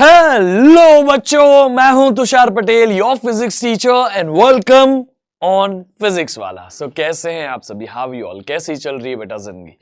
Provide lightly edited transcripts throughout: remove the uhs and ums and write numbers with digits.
Hello बच्चों, मैं हूं Tushar Patel, your physics teacher and welcome on physics वाला। सो कैसे हैं आप सभी? How you all? कैसी चल रही है बेटा जिंदगी?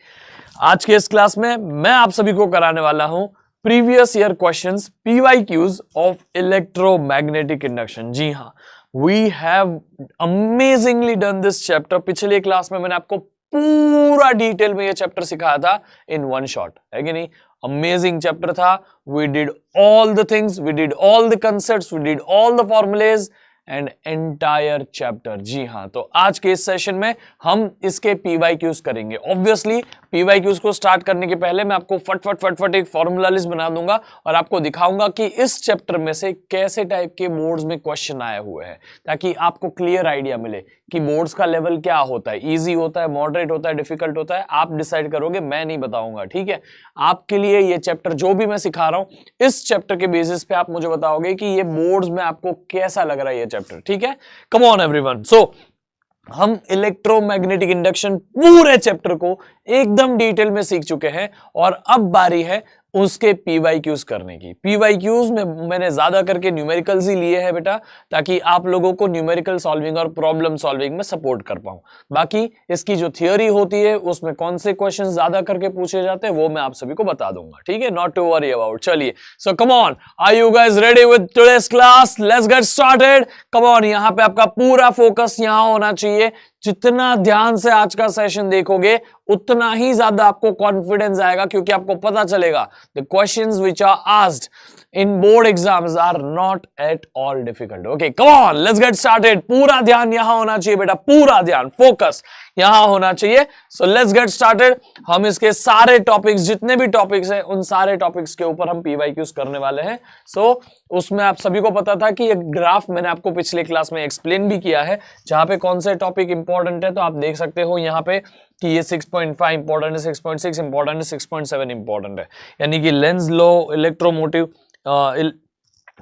आज के इस क्लास में मैं आप सभी को कराने वाला हूं previous year questions PYQs of electromagnetic induction. जी हां, we have amazingly done this chapter. पिछले क्लास में मैंने आपको पूरा डिटेल में ये चैप्टर सिखाया था इन वन शॉट, है कि नहीं? अमेजिंग चैप्टर था। We did all the things, we did all the concepts, we did all the formulas and entire chapter. जी हां, तो आज के इस सेशन में हम इसके PYQs करेंगे। ऑब्वियसली PYQs को स्टार्ट करने के पहले मैं आपको फट एक फॉर्मूला लिस्ट बना दूंगा और आपको दिखाऊंगा कि इस चैप्टर में से कैसे टाइप के बोर्ड्स में क्वेश्चन आए हुए हैं, ताकि आपको क्लियर आइडिया मिले कि बोर्ड्स का लेवल क्या होता है, इजी होता है, मॉडरेट होता है, डिफिकल्ट होता है। आप डिसाइड करोगे, मैं नहीं बताऊंगा, ठीक है? आपके लिए ये चैप्टर जो भी मैं सिखा रहा हूं, इस चैप्टर के बेसिस पे आप मुझे बताओगे कि ये बोर्ड्स में आपको कैसा लग रहा है ये चैप्टर, ठीक है? कम ऑन एवरीवन। सो हम इलेक्ट्रोमैग्नेटिक इंडक्शन पूरे चैप्टर को एकदम डिटेल में सीख चुके हैं और अब बारी है उसके PYQs करने की। PYQs में मैंने ज्यादा करके न्यूमेरिकल्स ही लिए हैं बेटा, ताकि आप लोगों को न्यूमेरिकल सॉल्विंग और प्रॉब्लम सॉल्विंग में सपोर्ट कर पाऊं। बाकी इसकी जो थियोरी होती है उसमें कौन से क्वेश्चन ज्यादा करके पूछे जाते हैं वो मैं आप सभी को बता दूंगा, ठीक है? Not to worry about. चलिए, so come on, are you guys ready with today's class? Let's get started. Come on, यहां पे आपका पूरा फोकस यहां होना चाहिए। जितना ध्यान से आज का सेशन देखोगे उतना ही ज्यादा आपको कॉन्फिडेंस आएगा, क्योंकि आपको पता चलेगा the questions which are asked in board exams are not at all difficult. Okay, come on, let's get started. पूरा ध्यान यहां होना चाहिए बेटा, पूरा ध्यान, फोकस यहां होना चाहिए। So let's get started. हम इसके सारे टॉपिक्स, जितने भी टॉपिक्स हैं, उन सारे टॉपिक्स के ऊपर हम PYQs करने वाले हैं। सो उसमें आप सभी को पता था कि ये ग्राफ मैंने आपको पिछले क्लास में एक्सप्लेन भी किया है, जहां पे कौन से टॉपिक इंपॉर्टेंट है। तो आप देख सकते हो यहाँ पे कि ये 6.5 इंपॉर्टेंट है, 6.6 इंपॉर्टेंट है, 6.7 इंपॉर्टेंट है। यानी कि Lenz law, electromotive,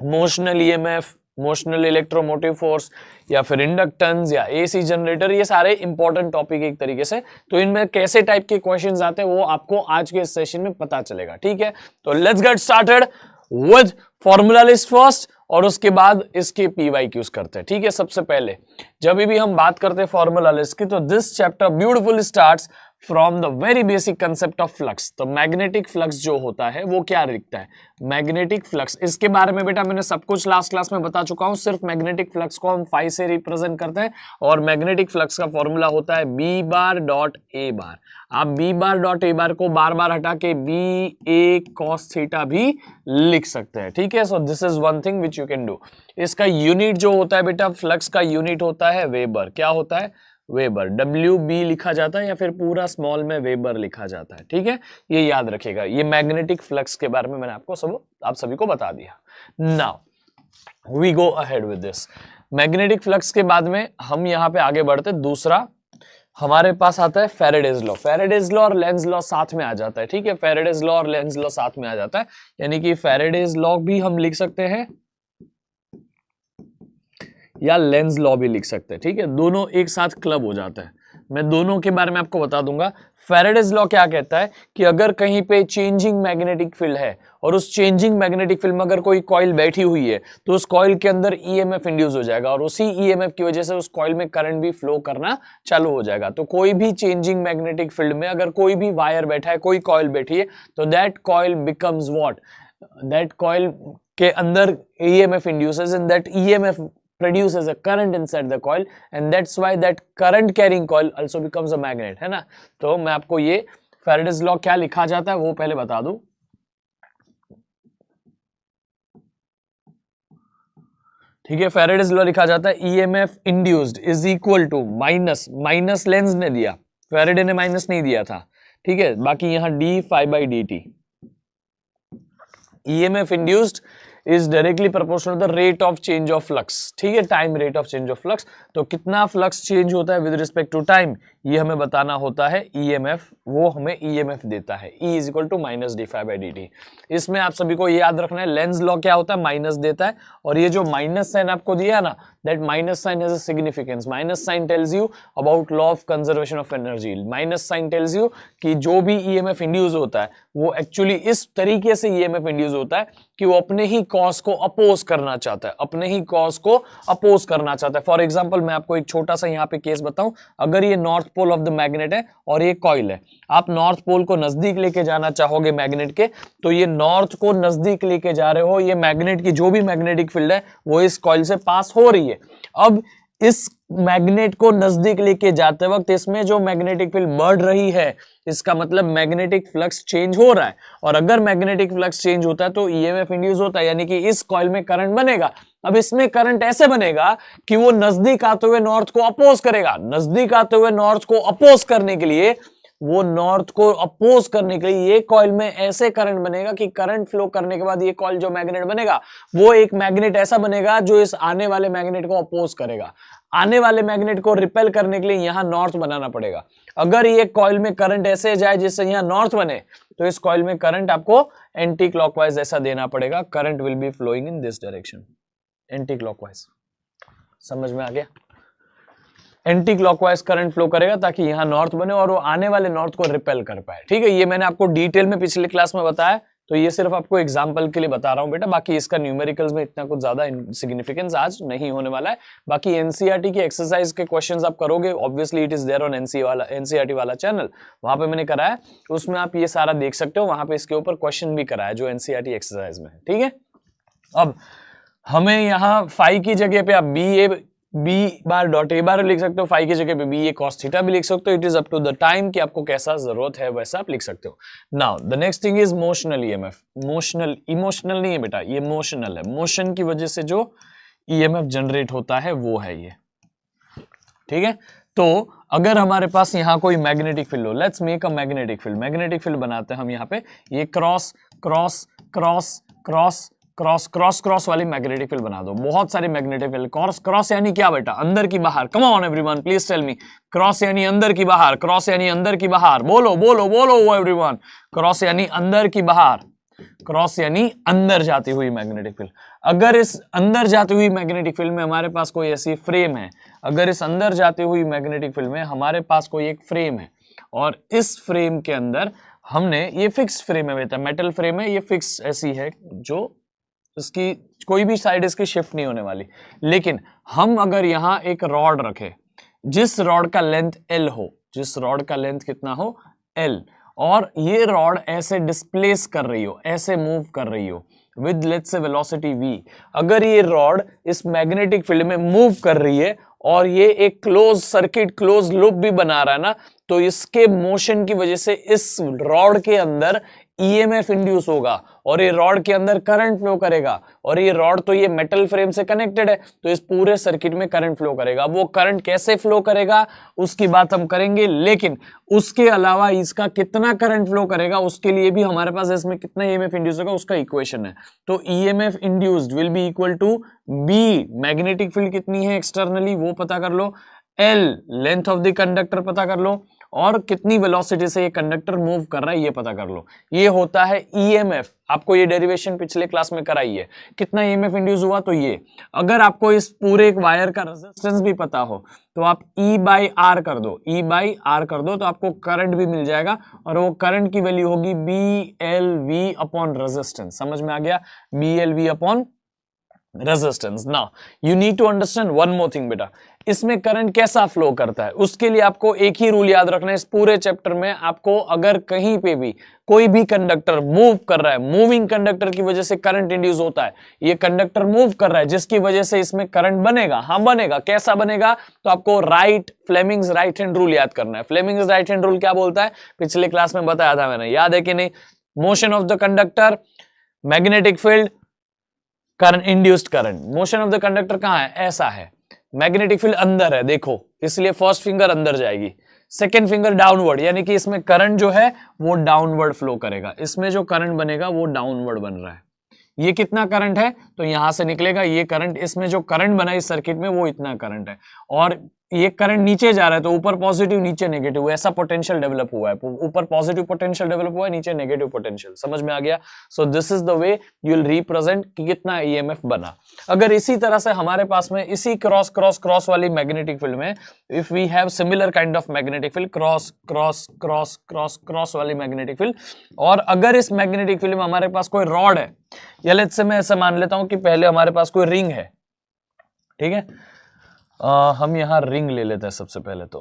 motional EMF, motional electromotive force, या फिर इंडक्टेंस या AC जनरेटर, ये सारे इंपॉर्टेंट टॉपिक एक तरीके से। तो इनमें कैसे टाइप के क्वेश्चंस आते हैं वो आपको आज के इस सेशन में पता चलेगा, ठीक है? तो let's get started with formula list first, और उसके बाद इसके PYQs करते हैं, ठीक है? सबसे पहले जब भी हम बात करते हैं फॉर्मूला लिस्ट की, तो this chapter beautiful starts from the very basic concept of flux. तो मैग्नेटिक फ्लक्स जो होता है वो क्या दिखता है? मैग्नेटिक फ्लक्स, इसके बारे में बेटा मैंने सब कुछ लास्ट क्लास में बता चुका हूं। सिर्फ मैग्नेटिक फ्लक्स को हम फाई से रिप्रेजेंट करते हैं, और मैग्नेटिक फ्लक्स का फॉर्मूला होता है B बार डॉट A बार। आप B बार डॉट A बार को बार बार हटा के BA cos थीटा भी लिख सकते हैं, ठीक है? सो this is one thing which you can do. इसका यूनिट जो होता है बेटा, फ्लक्स का यूनिट होता है वेबर। क्या होता है? वेबर। WB लिखा जाता है या फिर पूरा स्मॉल में वेबर लिखा जाता है, ठीक है? ये याद रखिएगा। ये मैग्नेटिक फ्लक्स के बारे में मैंने आप सभी को बता दिया। Now we go ahead with this. Magnetic flux के बाद में हम यहाँ पे आगे बढ़ते, दूसरा हमारे पास आता है फैराडेज लॉ। फैराडेज लॉ और लेंज लॉ साथ में आ जाता है, ठीक है? फैराडेज लॉ और लेंज लॉ साथ में आ जाता है, यानी कि फैराडेज लॉ भी हम लिख सकते हैं या लेंज लॉ भी लिख सकते हैं, ठीक है? दोनों एक साथ क्लब हो जाता है। मैं दोनों के बारे में आपको बता दूंगा। फैराडेज लॉ क्या कहता है कि अगर कहीं पे चेंजिंग मैग्नेटिक फील्ड है और उस चेंजिंग मैग्नेटिक फील्ड में अगर कोई कॉइल बैठी हुई है, तो उस कॉइल के अंदर EMF इंड्यूस हो जाएगा, और उसी EMF की वजह से उस कॉइल में करंट भी फ्लो करना चालू हो जाएगा। तो कोई भी चेंजिंग मैग्नेटिक फील्ड में अगर कोई भी वायर बैठा है, कोई कॉइल बैठी है, तो that coil becomes what? That coil के अंदर EMF induces, and that EMF produces a current inside the coil, and that's why that current carrying coil also becomes a magnet, है ना? तो मैं आपको ये फैराडेज लॉ क्या लिखा जाता है वो पहले बता दूं। ठीक है, फैराडेज लॉ लिखा जाता है EMF induced is equal to minus Lenz ने दिया, फैराडे ने माइनस नहीं दिया था, ठीक है? बाकी यहां d phi by dt। EMF induced is directly proportional to the rate of change of flux. ठीक है, time rate of change of flux. तो कितना फ्लक्स चेंज होता है विद रिस्पेक्ट टू टाइम, ये हमें बताना होता है ईएमएफ, वो हमें ईएमएफ देता है। E is equal to minus D phi by D T. इसमें आप सभी को याद रखना है, लेंज लॉ क्या होता है, माइनस देता है, और ये जो माइनस साइन आपको दिया ना, that minus sign has a significance. Minus sign tells you about law of conservation of energy. Minus sign tells you कि जो भी ईएमएफ इंड्यूस होता है वो एक्चुअली इस तरीके से ईएमएफ इंड्यूस होता है कि वो अपने ही कॉज को अपोज करना चाहता है, अपने ही कॉज को अपोज करना चाहता है। फॉर एग्जांपल मैं आपको एक छोटा सा यहाँ पे केस बताऊं, अगर ये north pole of the magnet है और ये कॉइल है, आप नॉर्थ पोल को नजदीक लेके जाना चाहोगे मैग्नेट के, तो ये नॉर्थ को नजदीक लेके जा रहे हो, ये मैग्नेट की जो भी मैग्नेटिक फील्ड है वो इस कॉइल से पास हो रही है। अब इस मैग्नेट को नजदीक लेके जाते वक्त इसमें जो मैग्नेटिक फील्ड बढ़ रही है, इसका मतलब मैग्नेटिक फ्लक्स चेंज हो रहा है, और अगर मैग्नेटिक फ्लक्स चेंज होता है तो ईएमएफ इंड्यूस होता है, यानी कि इस कॉइल में करंट बनेगा। अब इसमें करंट ऐसे बनेगा कि वो नजदीक आते हुए नॉर्थ को अपोज करेगा। नजदीक आते हुए नॉर्थ को अपोज करने के लिए, वो नॉर्थ को अपोज करने के लिए ये कॉइल में ऐसे करंट बनेगा कि करंट फ्लो करने के बाद ये कॉइल जो मैग्नेट बनेगा वो एक मैग्नेट ऐसा बनेगा जो इस आने वाले मैग्नेट को अपोज करेगा। आने वाले मैग्नेट को रिपेल करने के लिए यहां नॉर्थ बनाना पड़ेगा। अगर ये कॉइल में करंट ऐसे जाए जिससे यहां नॉर्थ बने, तो इस कॉइल में करंट आपको एंटी क्लॉकवाइज ऐसा देना पड़ेगा। Current will be flowing in this direction, anti clockwise. समझ में आ गया? एंटी क्लॉकवाइज करंट फ्लो करेगा ताकि यहां नॉर्थ बने और वो आने वाले नॉर्थ को रिपेल कर पाए। ठीक है, ये मैंने आपको डिटेल में पिछले क्लास में बताया, तो ये सिर्फ आपको एग्जांपल के लिए बता रहा हूं बेटा, बाकी इसका न्यूमेरिकल्स में इतना कुछ ज्यादा सिग्निफिकेंस आज नहीं होने वाला है। बाकी एनसीईआरटी की एक्सरसाइज के क्वेश्चंस आप करोगे, obviously it is there on NCERT वाला चैनल, वहां पे मैंने कराया, उसमें आप ये सारा देख सकते हो, वहां पे इसके ऊपर क्वेश्चन भी कराया जो एनसीईआरटी एक्सरसाइज में है। ठीक है, अब हमें यहाँ फाई की जगह पे आप बी बार डॉट ए बार लिख सकते हो, फाई की जगह पे बी ए कॉस थीटा भी लिख सकते हो। It is up to the time कि आपको कैसा जरूरत है वैसा आप लिख सकते हो। Now the next thing is motional EMF. Motional, emotional नहीं है बेटा, ये मोशनल है। मोशन की वजह से जो ईएमएफ जनरेट होता है वो है ये। ठीक है, तो अगर हमारे पास यहाँ कोई मैग्नेटिक फील्ड हो, let's make a magnetic field. Magnetic field बनाते हैं हम यहाँ पे, ये cross cross cross cross cross cross cross वाली मैग्नेटिक फील्ड बना दो। बहुत सारी मैग्नेटिक फील्ड। क्रॉस क्रॉस यानी क्या बेटा? अंदर की बाहर। Come on everyone, please tell me. Cross यानी अंदर की बाहर, क्रॉस यानी अंदर की बाहर। बोलो बोलो बोलो एवरीवन। क्रॉस यानी अंदर की बाहर, क्रॉस यानी अंदर जाती हुई मैग्नेटिक फील्ड। अगर इस अंदर जाती हुई मैग्नेटिक फील्ड में हमारे पास कोई ऐसी फ्रेम है, अगर इस अंदर जाती हुई मैग्नेटिक फील्ड में हमारे पास कोई एक फ्रेम है, और इस फ्रेम के अंदर हमने, ये फिक्स फ्रेम है बेटा, मेटल फ्रेम है, ये फिक्स ऐसी है जो इसकी कोई भी साइड इसकी शिफ्ट नहीं होने वाली। लेकिन हम अगर यहां एक रॉड रखें, जिस रॉड का लेंथ L हो, जिस रॉड का लेंथ कितना हो L, और ये रॉड ऐसे डिस्प्लेस कर रही हो, ऐसे मूव कर रही हो with let's say velocity v, अगर ये रॉड इस मैग्नेटिक फील्ड में मूव कर रही है और ये एक क्लोज सर्किट, क्लोज लूप भी बना रहा है ना, तो इसके मोशन की वजह से इस रॉड के अंदर ईएमएफ इंड्यूस होगा और ये रॉड के अंदर करंट फ्लो करेगा। और ये रॉड तो ये मेटल फ्रेम से कनेक्टेड है, तो इस पूरे सर्किट में करंट फ्लो करेगा। वो करंट कैसे फ्लो करेगा उसकी बात हम करेंगे, लेकिन उसके अलावा इसका कितना करंट फ्लो करेगा उसके लिए भी हमारे पास इसमें कितना ईएमएफ इंड्यूस होगा उसका इक्वेशन है। तो EMF induced will be equal to B, magnetic field कितनी है एक्सटर्नली वो पता कर लो, L length of the conductor पता कर लो, और कितनी वेलोसिटी से ये कंडक्टर मूव कर रहा है ये पता कर लो। ये होता है ईएमएफ। आपको ये डेरिवेशन पिछले क्लास में कराई है। कितना ईएमएफ इंड्यूस हुआ, तो ये। अगर आपको इस पूरे एक वायर का रेजिस्टेंस भी पता हो तो आप E बाई आर कर दो, E बाई आर कर दो, तो आपको करंट भी मिल जाएगा, और वो करंट की वैल्यू होगी BLV अपॉन रेजिस्टेंस। समझ में आ गया? BLV upon resistance. Now you need to understand one more thing बेटा, इसमें करंट कैसा फ्लो करता है उसके लिए आपको एक ही रूल याद रखना है। इस पूरे चैप्टर में आपको अगर कहीं पे भी कोई भी कंडक्टर मूव कर रहा है, मूविंग कंडक्टर की वजह से करंट इंड्यूस होता है, ये कंडक्टर मूव कर रहा है जिसकी वजह से इसमें करंट बनेगा। हाँ बनेगा, कैसा बनेगा, तो आपको फ्लेमिंग्स राइट हैंड रूल याद करना है। फ्लेमिंग्स राइट हैंड रूल क्या बोलता है, पिछले क्लास में बताया था मैंने, याद है कि नहीं? Motion of the conductor, magnetic field, current, induced current. Motion of the conductor कहां है, ऐसा है, मैग्नेटिक फील्ड अंदर है, देखो, इसलिए फर्स्ट फिंगर अंदर जाएगी, सेकेंड फिंगर डाउनवर्ड, यानी कि इसमें करंट जो है वो डाउनवर्ड फ्लो करेगा, इसमें जो करंट बनेगा वो डाउनवर्ड बन रहा है। ये कितना करंट है, तो यहां से निकलेगा ये करंट, इसमें जो करंट बना इस सर्किट में वो इतना करंट है, और ये करंट नीचे जा रहा है तो ऊपर पॉजिटिव नीचे नेगेटिव, ऐसा पोटेंशियल डेवलप हुआ है, ऊपर पॉजिटिव पोटेंशियल डेवलप हुआ है, नीचे नेगेटिव पोटेंशियल। समझ में आ गया? सो this is the way you will represent कि कितना ईएमएफ बना। अगर इसी तरह से हमारे पास में इसी क्रॉस क्रॉस क्रॉस वाली मैग्नेटिक फील्ड में, if we have similar kind of magnetic field, cross cross cross cross cross वाली मैग्नेटिक फील्ड, और अगर इस मैग्नेटिक फील्ड में हमारे पास कोई रॉड है, या लेट्स से मैं ऐसा मान लेता हूं कि पहले हमारे पास कोई रिंग है, ठीक है, हम यहां रिंग ले लेते हैं सबसे पहले तो,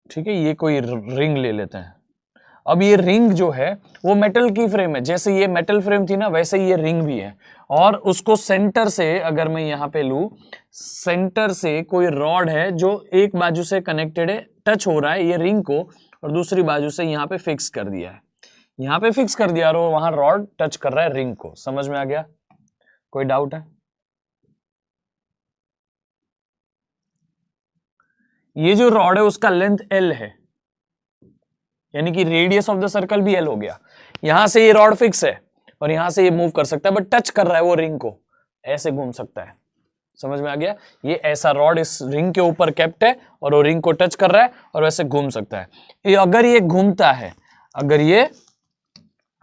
ठीक है, ये कोई रिंग ले लेते हैं। अब ये रिंग जो है वो मेटल की फ्रेम है, जैसे ये मेटल फ्रेम थी ना वैसे ये रिंग भी है, और उसको सेंटर से अगर मैं यहां पे लूं, सेंटर से कोई रॉड है जो एक बाजू से कनेक्टेड है, टच हो रहा है ये रिंग को, और दूसरी बाजू से यहां पे फिक्स कर दिया है, यहां पे फिक्स कर दिया, और वहां रॉड टच कर रहा है रिंग को। समझ में आ गया? कोई डाउट है? ये जो रॉड है उसका लेंथ L है, यानी कि रेडियस ऑफ द सर्कल भी L हो गया। यहां से ये रॉड फिक्स है और यहां से ये मूव कर सकता है, बट टच कर रहा है वो रिंग को, ऐसे घूम सकता है। समझ में आ गया? ये ऐसा रॉड इस रिंग के ऊपर कैप्ट है और वो रिंग को टच कर रहा है और वैसे घूम सकता है। अगर ये घूमता है, अगर ये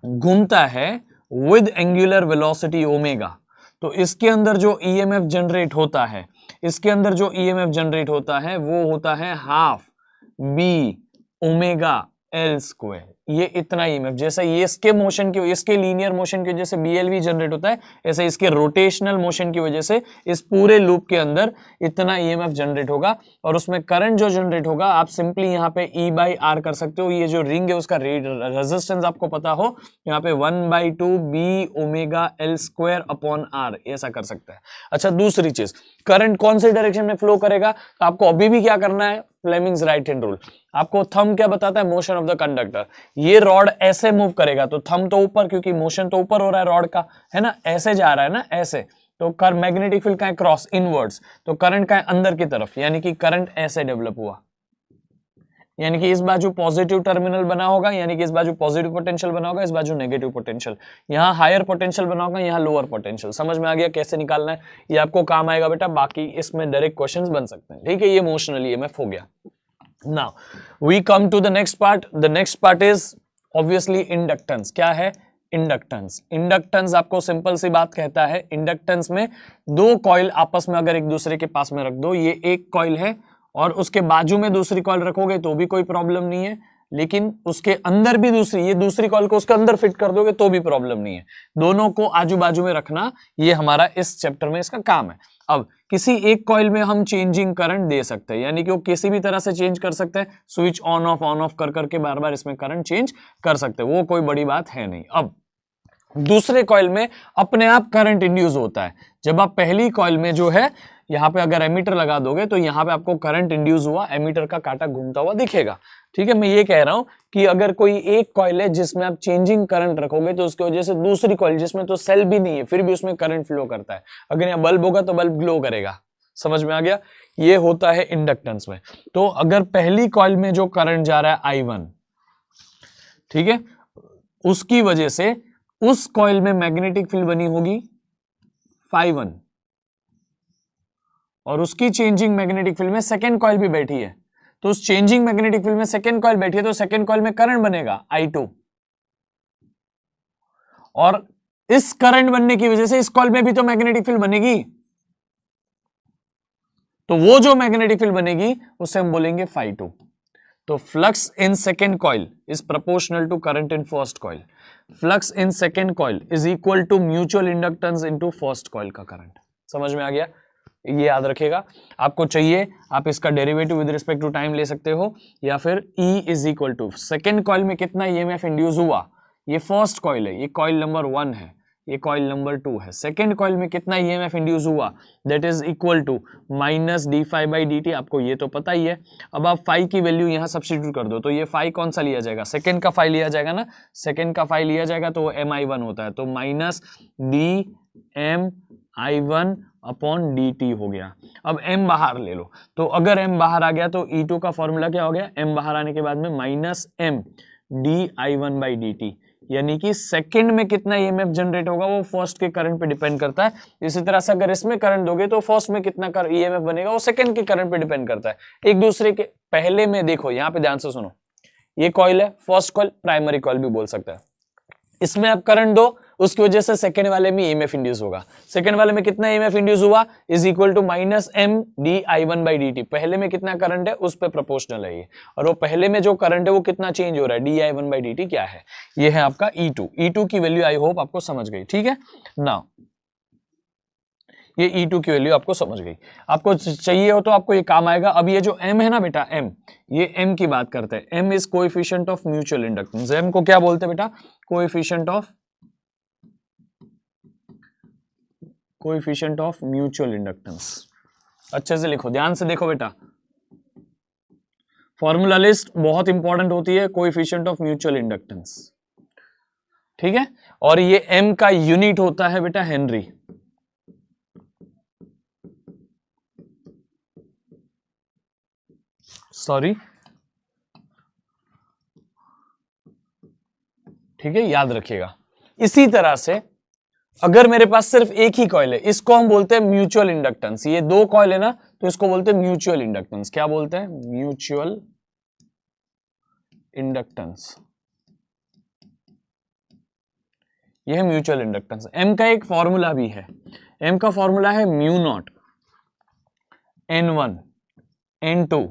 घूमता है विद एंगुलर वेलोसिटी ओमेगा, तो इसके अंदर जो ईएमएफ जनरेट होता है, इसके अंदर जो ईएमएफ जनरेट होता है वो होता है half B omega L square. ये इतना ईएमएफ, जैसे ये इसके मोशन की, इसके लीनियर मोशन की वजह से बीएलवी जनरेट होता है, ऐसे इसके रोटेशनल मोशन की वजह से इस पूरे लूप के अंदर इतना ईएमएफ जनरेट होगा, और उसमें करंट जो जनरेट होगा आप सिंपली यहाँ पे E बाई आर कर सकते हो। ये जो रिंग है उसका रेजिस्टेंस आपको पता हो, यहाँ पे 1/2 B omega L square upon R, ऐसा कर सकता है। अच्छा, दूसरी चीज, करंट कौन सी डायरेक्शन में फ्लो करेगा, तो आपको अभी भी क्या करना है, फ्लेमिंग्स राइट हैंड रूल। आपको थंब क्या बताता है, मोशन ऑफ द कंडक्टर। ये रॉड ऐसे मूव करेगा तो थंब तो ऊपर, क्योंकि मोशन तो ऊपर हो रहा है रॉड का, है ना, ऐसे जा रहा है ना, ऐसे, तो कर मैग्नेटिक फील्ड का है क्रॉस इनवर्ड्स, तो करंट का है अंदर की तरफ, यानी कि करंट ऐसे डेवलप हुआ, यानी कि इस बाजू पॉजिटिव टर्मिनल बना होगा, यानी कि इस बाजू पॉजिटिव पोटेंशियल बना होगा, इस बाजू नेगेटिव पोटेंशियल, यहाँ हायर पोटेंशियल बना होगा, यहाँ लोअर पोटेंशियल। समझ में आ गया कैसे निकालना है? ये आपको काम आएगा बेटा, बाकी इसमें डायरेक्ट क्वेश्चंस बन सकते हैं, ठीक है। ये इमोशनल ईएमएफ हो गया। Now we come to the next part. The next part is obviously inductance. क्या है? इंडक्टेंस। इंडक्टेंस आपको सिंपल सी बात कहता है, इंडक्टेंस में दो कॉइल आपस में अगर एक दूसरे के पास में रख दो, ये एक कॉइल है और उसके बाजू में दूसरी कॉइल रखोगे तो भी कोई प्रॉब्लम नहीं है, लेकिन उसके अंदर भी दूसरी, ये दूसरी कॉइल को उसके अंदर फिट कर दोगे तो भी प्रॉब्लम नहीं है। दोनों को आजू बाजू में रखना, ये हमारा इस चैप्टर में इसका काम है। अब किसी एक कॉइल में हम चेंजिंग करंट दे सकते हैं, यानी कि वो किसी भी तरह से चेंज कर सकते हैं, स्विच ऑन ऑफ कर करके बार बार इसमें करंट चेंज कर सकते हैं, वो कोई बड़ी बात है नहीं। अब दूसरे कॉइल में अपने आप करंट इंड्यूस होता है। जब आप पहली कॉइल में जो है यहां पे अगर एमीटर लगा दोगे तो यहां पे आपको करंट इंड्यूस हुआ, एमीटर का कांटा घूमता हुआ दिखेगा, ठीक है। मैं ये कह रहा हूं कि अगर कोई एक कॉइल है जिसमें आप चेंजिंग करंट रखोगे तो उसकी वजह से दूसरी कॉइल जिसमें तो सेल भी नहीं है फिर भी उसमें करंट फ्लो करता है, अगर यहाँ बल्ब होगा तो बल्ब ग्लो करेगा। समझ में आ गया? ये होता है इंडक्टेंस में। तो अगर पहली कॉइल में जो करंट जा रहा है I1, ठीक है, उसकी वजह से उस कॉइल में मैग्नेटिक फील्ड बनी होगी Φ1, और उसकी चेंजिंग मैग्नेटिक फील्ड में सेकेंड कॉइल भी बैठी है, तो उस चेंजिंग मैग्नेटिक फील्ड में सेकेंड कॉइल बैठी है तो सेकेंड कॉइल में करंट बनेगा I2, और इस करंट बनने की वजह से इस कॉइल में भी तो मैग्नेटिक फील्ड बनेगी, तो वो जो मैग्नेटिक फील्ड बनेगी उसे हम बोलेंगे Φ2। तो flux in second coil is proportional to current in first coil. Flux in second coil is equal to mutual inductance into first coil का करंट। समझ में आ गया? ये याद रखेगा। आपको चाहिए आप इसका derivative with respect to time ले सकते हो, या फिर E is equal to second coil में कितना ईएमएफ इंड्यूस हुआ, ये फर्स्ट कॉइल है, ये कॉइल नंबर 1 है, ये कॉइल नंबर 2 है, सेकेंड कॉइल में कितना ईएमएफ इंड्यूस हुआ, that is equal to minus d∅dt। आपको ये तो पता ही है। अब आप फाई की वैल्यू यहां सब्स्टिट्यूट कर दो, तो ये फाई कौन सा लिया जाएगा, सेकेंड का फाई लिया जाएगा ना, सेकेंड का फाई लिया जाएगा तो mi1 होता है, तो माइनस dmi1 अपॉन dt हो गया। अब m बाहर ले लो, तो अगर m बाहर आ गया तो E2 का फॉर्मूला क्या हो गया, m बाहर आने के बाद में minus m di1 by dt, यानी कि सेकंड में कितना ईएमएफ जनरेट होगा वो फर्स्ट के करंट पे डिपेंड करता है। इसी तरह से अगर इसमें करंट दोगे तो फर्स्ट में कितना ईएमएफ बनेगा वो सेकंड के करंट पे डिपेंड करता है। एक दूसरे के पहले में देखो, यहां पे ध्यान से सुनो, ये कॉइल है, फर्स्ट कॉइल प्राइमरी कॉइल भी बोल सकता है। इसमें आप करंट दो, उसकी वजह से सेकंड वाले में ईएमएफ इंड्यूस होगा। सेकंड वाले में कितना ईएमएफ इंड्यूस हुआ is equal to minus M D I one by D T. पहले में कितना करंट है उस पर प्रोपोर्शनल है ये, और वो पहले में जो करंट है वो कितना चेंज हो रहा है, D I one by D T क्या है, ये है आपका E2। E2 की वैल्यू आई होप आपको समझ गई, ठीक है ना। ये E2 की वैल्यू आपको समझ गई, आपको चाहिए हो तो आपको ये काम आएगा। अब ये जो M है ना बेटा, M, ये M की बात करते हैं। M is coefficient of mutual inductance. M को क्या बोलते हैं बेटा, कोएफिशिएंट ऑफ म्यूचुअल इंडक्टेंस। अच्छे से लिखो, ध्यान से देखो बेटा, फॉर्मूला लिस्ट बहुत इंपॉर्टेंट होती है, कोएफिशिएंट ऑफ म्यूचुअल इंडक्टेंस, ठीक है। और ये M का यूनिट होता है बेटा हेनरी। सॉरी, ठीक है, याद रखिएगा। इसी तरह से अगर मेरे पास सिर्फ एक ही कॉइल है, इसको हम बोलते हैं म्यूचुअल इंडक्टेंस। ये दो कॉइल है ना, तो इसको बोलते हैं म्यूचुअल इंडक्टेंस। क्या बोलते हैं, म्यूचुअल इंडक्टेंस। यह है म्यूचुअल इंडक्टेंस। एम का एक फॉर्मूला भी है, एम का फॉर्मूला है mu naught N1 N2,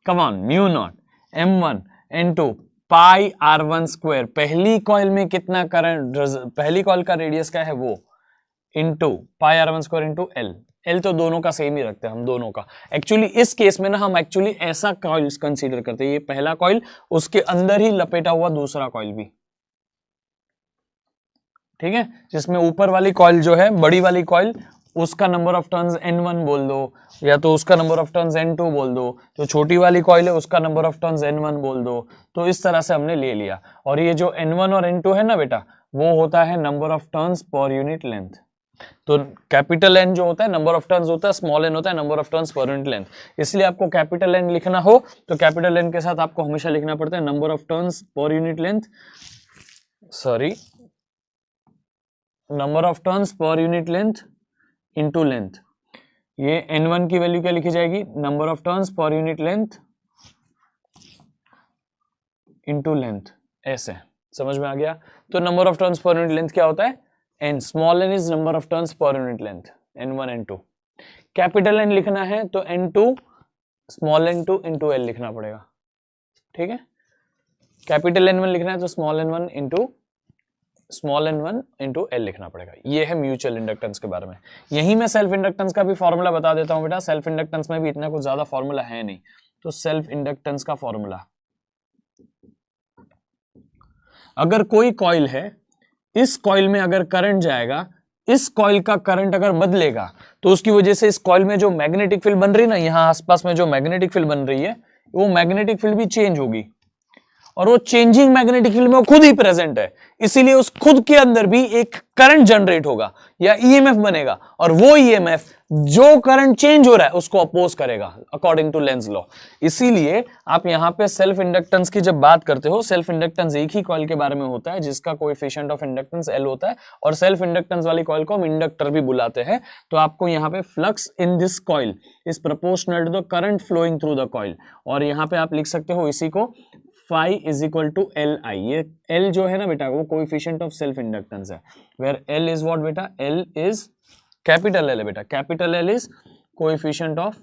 come on, mu not M1 N2 pi R1 square. पहली कॉइल में कितना करंट, पहली कॉइल का रेडियस क्या है वो, into pi R1 square into L। L तो दोनों का सेम ही रखते हैं हम, दोनों का। एक्चुअली इस केस में ना हम एक्चुअली ऐसा कॉइल कंसीडर करते हैं, ये पहला कॉइल, उसके अंदर ही लपेटा हुआ दूसरा कॉइल भी, ठीक है, जिसमें ऊपर वाली कॉइल जो है, बड़ी वाली कॉइल, उसका नंबर ऑफ टर्न्स N1 बोल दो, या तो उसका नंबर ऑफ टर्न्स N2 बोल दो। जो छोटी वाली कॉइल है उसका नंबर ऑफ टर्न्स N1 बोल दो। तो इस तरह से हमने ले लिया। और ये जो N1 और N2 है ना बेटा, वो होता है number of turns per unit length. तो कैपिटल N जो होता है नंबर ऑफ टर्न्स होता है, स्मॉल n होता है number of turns per unit length. इसलिए आपको कैपिटल N लिखना हो तो कैपिटल N के साथ आपको हमेशा लिखना पड़ता है number of turns per unit length, sorry, number of turns per unit length into length. ये N1 की वैल्यू क्या लिखी जाएगी, number of turns per unit length into length. ऐसे समझ में आ गया। तो number of turns per unit length क्या होता है, n, small n is number of turns per unit length, N1 N2। Capital N लिखना है तो N2 small n2 into L लिखना पड़ेगा, ठीक है। कैपिटल N1 लिखना है तो small n1 into small n1 into L लिखना पड़ेगा। ये है म्यूचुअल इंडक्टेंस के बारे में। यही मैं सेल्फ इंडक्टेंस का भी फॉर्मूला बता देता हूं बेटा। सेल्फ इंडक्टेंस में भी इतना कुछ ज्यादा फॉर्मूला है नहीं, तो सेल्फ इंडक्टेंस का फॉर्मूला, अगर कोई कॉइल है, इस कॉइल में अगर करंट जाएगा, इस कॉइल का करंट अगर बदलेगा, तो उसकी वजह से इस कॉइल में जो मैग्नेटिक फील्ड बन रही है ना, यहां आसपास में जो मैग्नेटिक फील्ड बन रही है, वो मैग्नेटिक फील्ड भी चेंज होगी। और वो चेंजिंग मैग्नेटिक फील्ड में वो खुद ही प्रेजेंट है, इसीलिए उस खुद के अंदर भी एक करंट जनरेट होगा या ईएमएफ बनेगा, और वो ईएमएफ जो करंट चेंज हो रहा है उसको अपोज करेगा अकॉर्डिंग टू लेंज लॉ। इसीलिए आप यहां पे सेल्फ इंडक्टेंस की जब बात करते हो, सेल्फ इंडक्टेंस एक ही कॉइल के बारे में होता है जिसका कोएफिशिएंट ऑफ इंडक्टेंस L होता है, और सेल्फ इंडक्टेंस वाली कॉइल को हम इंडक्टर भी बुलाते हैं। तो आपको यहाँ पे flux in this coil is proportional to the current flowing through the coil, और यहाँ पे आप लिख सकते हो इसी को phi is equal to Li। ये L जो है ना बेटा, वो कोएफिशिएंट ऑफ सेल्फ इंडक्टेंस है, वेयर L इज व्हाट बेटा, L इज कैपिटल L है बेटा, capital L is coefficient of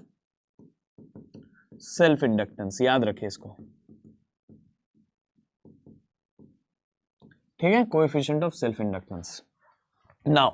self inductance. याद रखिए इसको, ठीक है, coefficient of self inductance. Now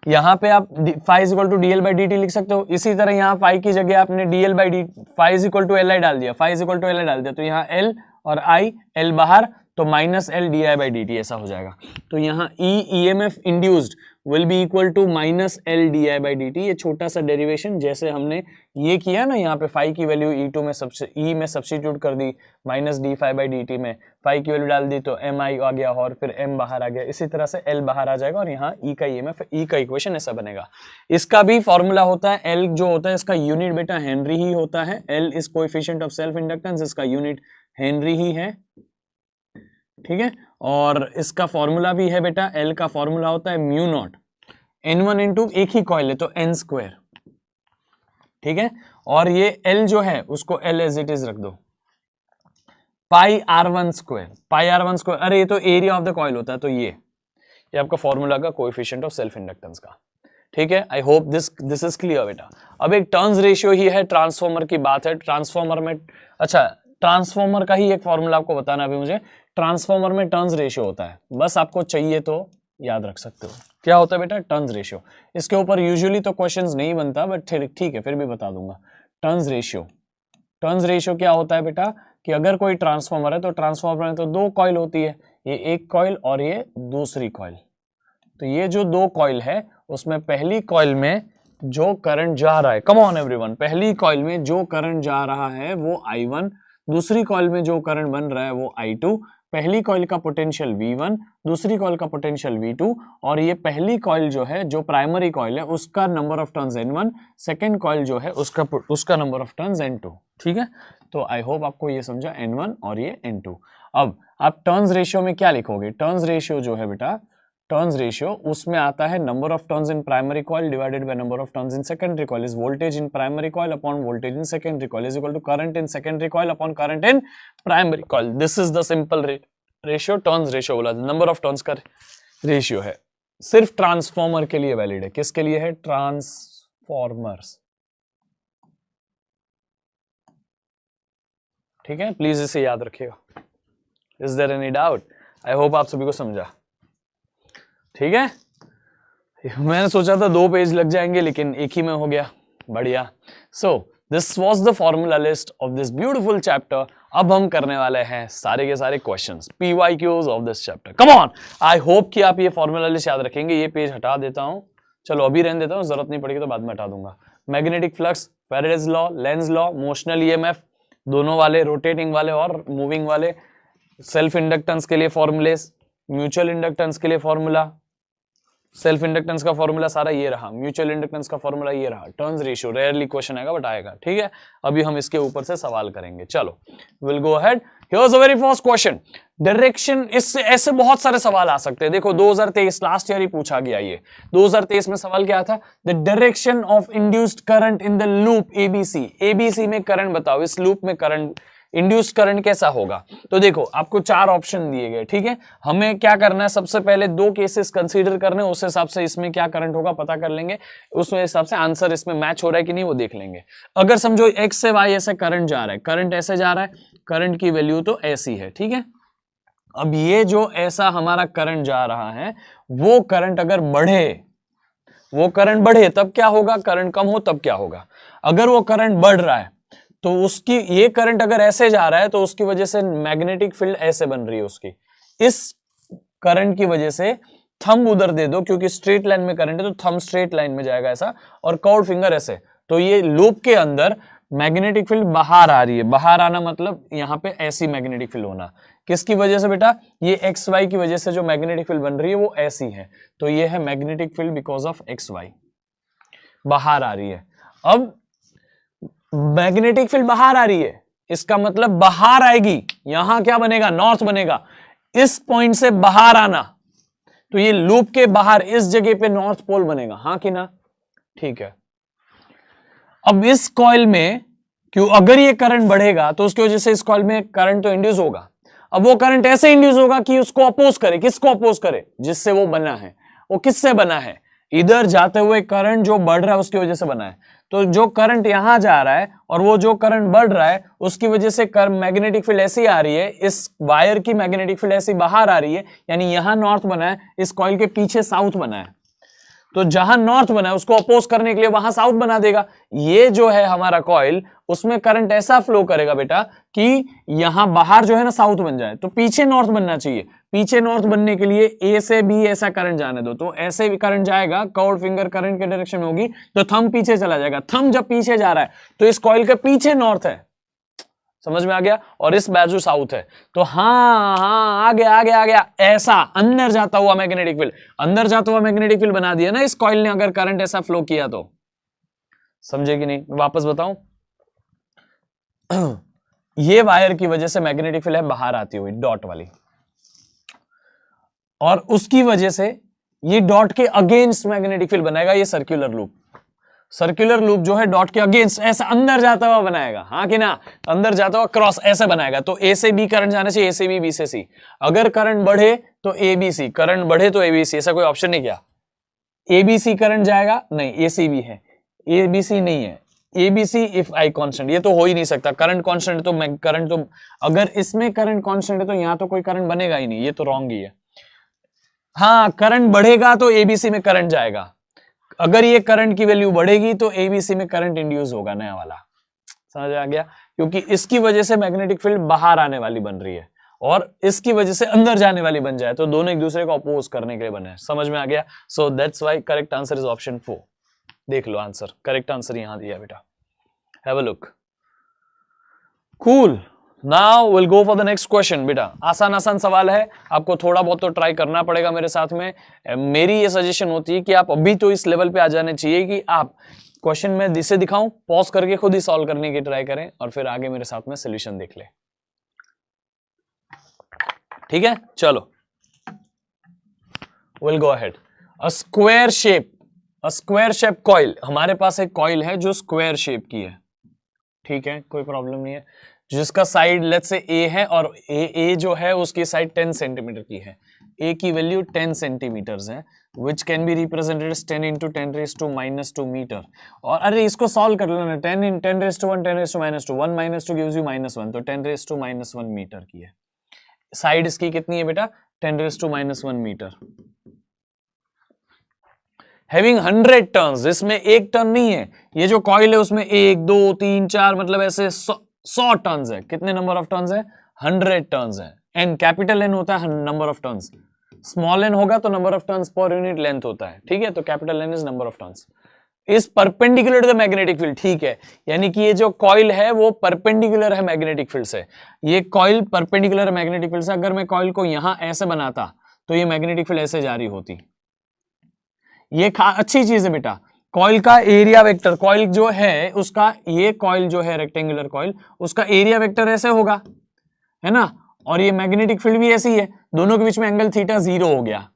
यहां पे आप phi is equal to dl by dt लिख सकते हो। इसी तरह यहाँ phi की जगह आपने dl by dt, phi is equal to Li डाल दिया, phi is equal to Li डाल दिया, तो यहाँ L और I, L बाहर, तो minus L di by dt ऐसा हो जाएगा। तो यहाँ EMF induced will be equal to minus L di by dt। ये छोटा सा डेरिवेशन जैसे हमने ये किया ना, यहाँ पे phi की वैल्यू E2 में E में सब्स्टिट्यूट कर दी, minus d phi by dt में phi की वैल्यू डाल दी तो Mi आ गया, और फिर M बाहर आ गया। इसी तरह से L बाहर आ जाएगा, और यहाँ E का EMF, E का इक्वेशन ऐसा बनेगा। इसका भी फॉर्मूला होता है, L जो होता है इसका यूनिट बेटा हेनरी ही होता है। L is coefficient of self inductance, इसका यूनिट हेनरी ही है, ठीक है। और इसका फॉर्मूला भी है बेटा, L का फॉर्मूला होता है म्यू नॉट N1 इंटू, एक ही कॉइल है तो N स्क्वायर, ठीक है। और ये L जो है उसको L एज इट इज रख दो, पाई R1 स्क्वायर, पाई R1 स्क्वायर, अरे ये तो एरिया ऑफ द कॉइल होता है, तो ये आपका फॉर्मूला का कोएफिशिएंट ऑफ सेल्फ इंडक्टेंस का, ठीक है। I hope this is clear बेटा। अब एक टर्न्स रेशियो ही है, ट्रांसफॉर्मर की बात है, ट्रांसफॉर्मर में, अच्छा ट्रांसफॉर्मर का ही एक फॉर्मूला आपको बताना अभी मुझे, ट्रांसफॉर्मर में टर्न्स रेशियो होता है, बस आपको चाहिए तो याद रख सकते हो क्या होता है बेटा, टर्न्स रेशियो। इसके ऊपर यूजुअली तो क्वेश्चंस नहीं बनता, बट ठीक है फिर भी बता दूंगा। टर्न्स रेशियो, टर्न्स रेशियो क्या होता है बेटा कि अगर कोई ट्रांसफॉर्मर है तो ट्रांसफॉर्मर में तो दो कॉइल होती है, ये एक कॉइल और ये दूसरी कॉइल, तो ये जो दो कॉइल है उसमें पहली कॉइल में जो करंट जा रहा है, कम ऑन एवरीवन, पहली कॉइल में जो करंट जा रहा है वो I1, दूसरी कॉइल में जो करंट बन रहा है वो I2, पहली कॉइल का पोटेंशियल V1, दूसरी कॉइल का पोटेंशियल V2, और ये पहली कॉइल जो है, जो प्राइमरी कॉइल है उसका number of turns N1, second coil जो है उसका नंबर ऑफ टर्न्स N2, ठीक है। तो आई होप आपको ये समझा, N1 और ये N2। अब आप टर्न्स रेशियो में क्या लिखोगे, टर्न्स रेशियो जो है बेटा, टर्न्स रेशियो उसमें आता है number of turns in primary coil divided by number of turns in secondary coil is voltage in primary coil upon voltage in secondary coil is equal to current in secondary coil upon current in primary coil. This is the simple ratio, turns ratio बोला, number of turns का ratio है, सिर्फ transformer के लिए valid है। किसके लिए है, ट्रांसफॉर्मर्स, ठीक है, प्लीज इसे याद रखिएगा। Is there any doubt, I hope आप सभी को समझा, ठीक है। मैंने सोचा था 2 पेज लग जाएंगे लेकिन एक ही में हो गया, बढ़िया। So this was the formula list of this beautiful chapter. अब हम करने वाले हैं सारे के सारे questions, PYQs of this chapter. Come on, I hope कि आप ये फॉर्मूला लिस्ट याद रखेंगे। ये पेज हटा देता हूं, चलो अभी रहने देता हूं, जरूरत नहीं पड़ेगी तो बाद में हटा दूंगा। Magnetic flux, Faraday's law, Lenz law, motional EMF दोनों वाले, रोटेटिंग वाले और मूविंग वाले, सेल्फ इंडक्टेंस के लिए फॉर्मूलेस, म्यूचुअल इंडक्टेंस के लिए फॉर्मूला, सेल्फ इंडक्टेंस का फॉर्मूला सारा ये रहा, म्यूचुअल इंडक्टेंस का फॉर्मूला ये रहा, टर्न्स रेशियो रेयरली क्वेश्चन आएगा बट आएगा, ठीक है। अभी हम इसके ऊपर से सवाल करेंगे, चलो will go ahead. Here's a very first question, direction, इससे ऐसे बहुत सारे सवाल आ सकते हैं। देखो 2023 लास्ट ईयर ही पूछा गया ये, 2023 में सवाल क्या था, the direction of induced current in the loop ABC, ABC में करंट बताओ, इस लूप में करंट, इंड्यूस्ड करंट कैसा होगा। तो देखो आपको 4 ऑप्शन दिए गए, ठीक है। हमें क्या करना है, सबसे पहले 2 केसेस कंसीडर करने, उस हिसाब से इसमें क्या करंट होगा पता कर लेंगे, उस हिसाब से आंसर इसमें मैच हो रहा है कि नहीं वो देख लेंगे। अगर समझो X से Y ऐसे करंट जा रहा है, करंट ऐसे जा रहा है, करंट की वैल्यू तो ऐसी है, ठीक है। अब ये जो ऐसा हमारा करंट जा रहा है, वो करंट अगर बढ़े, वो करंट बढ़े तब क्या होगा, करंट कम हो तब क्या होगा। अगर वो करंट बढ़ रहा है तो उसकी, ये करंट अगर ऐसे जा रहा है तो उसकी वजह से मैग्नेटिक फील्ड ऐसे बन रही है उसकी, इस करंट की वजह से थंब उधर दे दो क्योंकि स्ट्रेट लाइन में करंट है तो थंब स्ट्रेट लाइन में जाएगा ऐसा, और कर्व्ड फिंगर ऐसे, तो ये लूप के अंदर मैग्नेटिक फील्ड बाहर आ रही है। बाहर आना मतलब यहां पे ऐसी मैग्नेटिक फील्ड होना, किसकी वजह से बेटा, ये XY की वजह से जो मैग्नेटिक फील्ड बन रही है वो ऐसी है, तो ये है magnetic field because of XY, बाहर आ रही है। अब मैग्नेटिक फील्ड बाहर आ रही है, इसका मतलब बाहर आएगी, यहां क्या बनेगा, नॉर्थ बनेगा, इस पॉइंट से बाहर आना, तो ये लूप के बाहर इस जगह पे नॉर्थ पोल बनेगा, हां कि ना, ठीक है। अब इस कॉइल में क्यों, अगर ये करंट बढ़ेगा तो उसकी वजह से इस कॉइल में करंट तो इंड्यूस होगा। अब वो करंट ऐसे इंड्यूस होगा कि उसको अपोज करे, किसको अपोज करे, जिससे वो बना है। वो किससे बना है, इधर जाते हुए करंट जो बढ़ रहा है उसकी वजह से बना है। तो जो करंट यहां जा रहा है और वो जो करंट बढ़ रहा है उसकी वजह से मैग्नेटिक फील्ड ऐसी आ रही है, इस वायर की मैग्नेटिक फील्ड ऐसी बाहर आ रही है, यानी यहां नॉर्थ बना है, इस कॉइल के पीछे साउथ बना है, तो जहां नॉर्थ बना है उसको अपोज करने के लिए वहां साउथ बना देगा। ये जो है हमारा कॉइल, उसमें करंट ऐसा फ्लो करेगा बेटा कि यहां बाहर जो है ना साउथ बन जाए, तो पीछे नॉर्थ बनना चाहिए। पीछे नॉर्थ बनने के लिए A से B ऐसा करंट जाने दो, तो ऐसे भी करंट जाएगा, कर्व्ड फिंगर करंट के डायरेक्शन में होगी, तो थंब पीछे चला जाएगा। थंब जब पीछे जा रहा है तो इस कॉइल के पीछे नॉर्थ है, समझ में आ गया, और इस बाजू साउथ है, तो हाँ हाँ आ गया, ऐसा अंदर जाता हुआ मैग्नेटिक फील्ड, अंदर जाता हुआ मैग्नेटिक फील्ड बना दिया ना इस कॉइल ने, अगर करंट ऐसा फ्लो किया तो, समझे कि नहीं, वापस बताऊं। ये वायर की वजह से मैग्नेटिक फील्ड है बाहर आती हुई, डॉट वाली, और उसकी वजह से ये डॉट के अगेंस्ट मैग्नेटिक फील्ड बनाएगा। ये सर्कुलर लूप जो है डॉट के अगेंस्ट ऐसा अंदर जाता हुआ बनाएगा, हाँ कि ना, अंदर जाता हुआ क्रॉस ऐसे बनाएगा। तो ए से बी करंट जाना चाहिए, ए से बी से सी। अगर करंट बढ़े तो ए बी सी, करंट बढ़े तो ए बी सी, ऐसा कोई ऑप्शन नहीं क्या? ए बी सी करंट जाएगा नहीं, ए सी बी है, ए बी सी नहीं है। A B C if I constant, ये तो हो ही नहीं सकता। करंट कांस्टेंट तो करंट तो अगर इसमें करंट कांस्टेंट है तो यहां तो कोई करंट बनेगा ही नहीं, ये तो रॉन्ग ही है। हाँ, करंट बढ़ेगा तो एबीसी में करंट जाएगा। अगर ये करंट की वैल्यू बढ़ेगी तो एबीसी में करंट इंड्यूस होगा नया वाला। समझ आ गया? क्योंकि इसकी वजह से मैग्नेटिक फील्ड बाहर आने वाली बन रही है और इसकी वजह से अंदर जाने वाली बन जाए, तो दोनों एक दूसरे को अपोज करने के लिए बने। समझ में आ गया? So that's why correct answer is option 4। देख लो आंसर, करेक्ट आंसर यहां दिया बेटा। Have a look. Cool. Now will go for the next question. बेटा आसान सवाल है, आपको थोड़ा बहुत तो ट्राई करना पड़ेगा मेरे साथ में। मेरी ये सजेशन होती है कि आप अभी तो इस लेवल पे आ जाने चाहिए कि आप क्वेश्चन में जिसे दिखाऊं पॉज करके खुद ही सॉल्व करने की ट्राई करें और फिर आगे मेरे साथ में सोल्यूशन देख ले। ठीक है, चलो will go ahead. A square shape coil, हमारे पास एक कॉइल है जो स्क्वायर शेप की है। ठीक है, कोई प्रॉब्लम नहीं है। जिसका साइड लेट्स से ए है और ए जो है उसकी साइड 10 सेंटीमीटर की है। ए की वैल्यू 10 सेंटीमीटर्स है, which can be represented as 10 into 10⁻² metre. और अरे इसको सॉल्व कर लेना, 10 × 10⁻1 10⁻², 1 - 2 गिव्स यू -1, तो 10⁻⁻1 मीटर की है। साइड इसकी कितनी है बेटा? 10⁻⁻1 मीटर। हैविंग 100 टर्न्स, इसमें एक टर्न नहीं है, ये जो कॉइल है उसमें 1 2 3 4 मतलब ऐसे 100 टर्न्स है। कितने नंबर ऑफ टर्न्स है? 100 टर्न्स है। एन कैपिटल एन होता है number of turns, small N होगा तो number of turns per unit length होता है। ठीक है, तो capital N is number of turns is perpendicular to the magnetic field. ठीक है, यानी कि ये जो कॉइल है वो परपेंडिकुलर है मैग्नेटिक फील्ड से। ये कॉइल परपेंडिकुलर है मैग्नेटिक फील्ड से। अगर मैं कॉइल को यहां ऐसे बनाता तो ये मैग्नेटिक फील्ड ऐसे जारी होती। ये अच्छी चीज है बेटा। कॉइल का एरिया वेक्टर, कॉइल जो है उसका, ये कॉइल जो है रेक्टेंगुलर कॉइल, उसका एरिया वेक्टर ऐसे होगा, है ना, और ये मैग्नेटिक फील्ड भी ऐसी है, दोनों के बीच में एंगल थीटा 0 हो गया।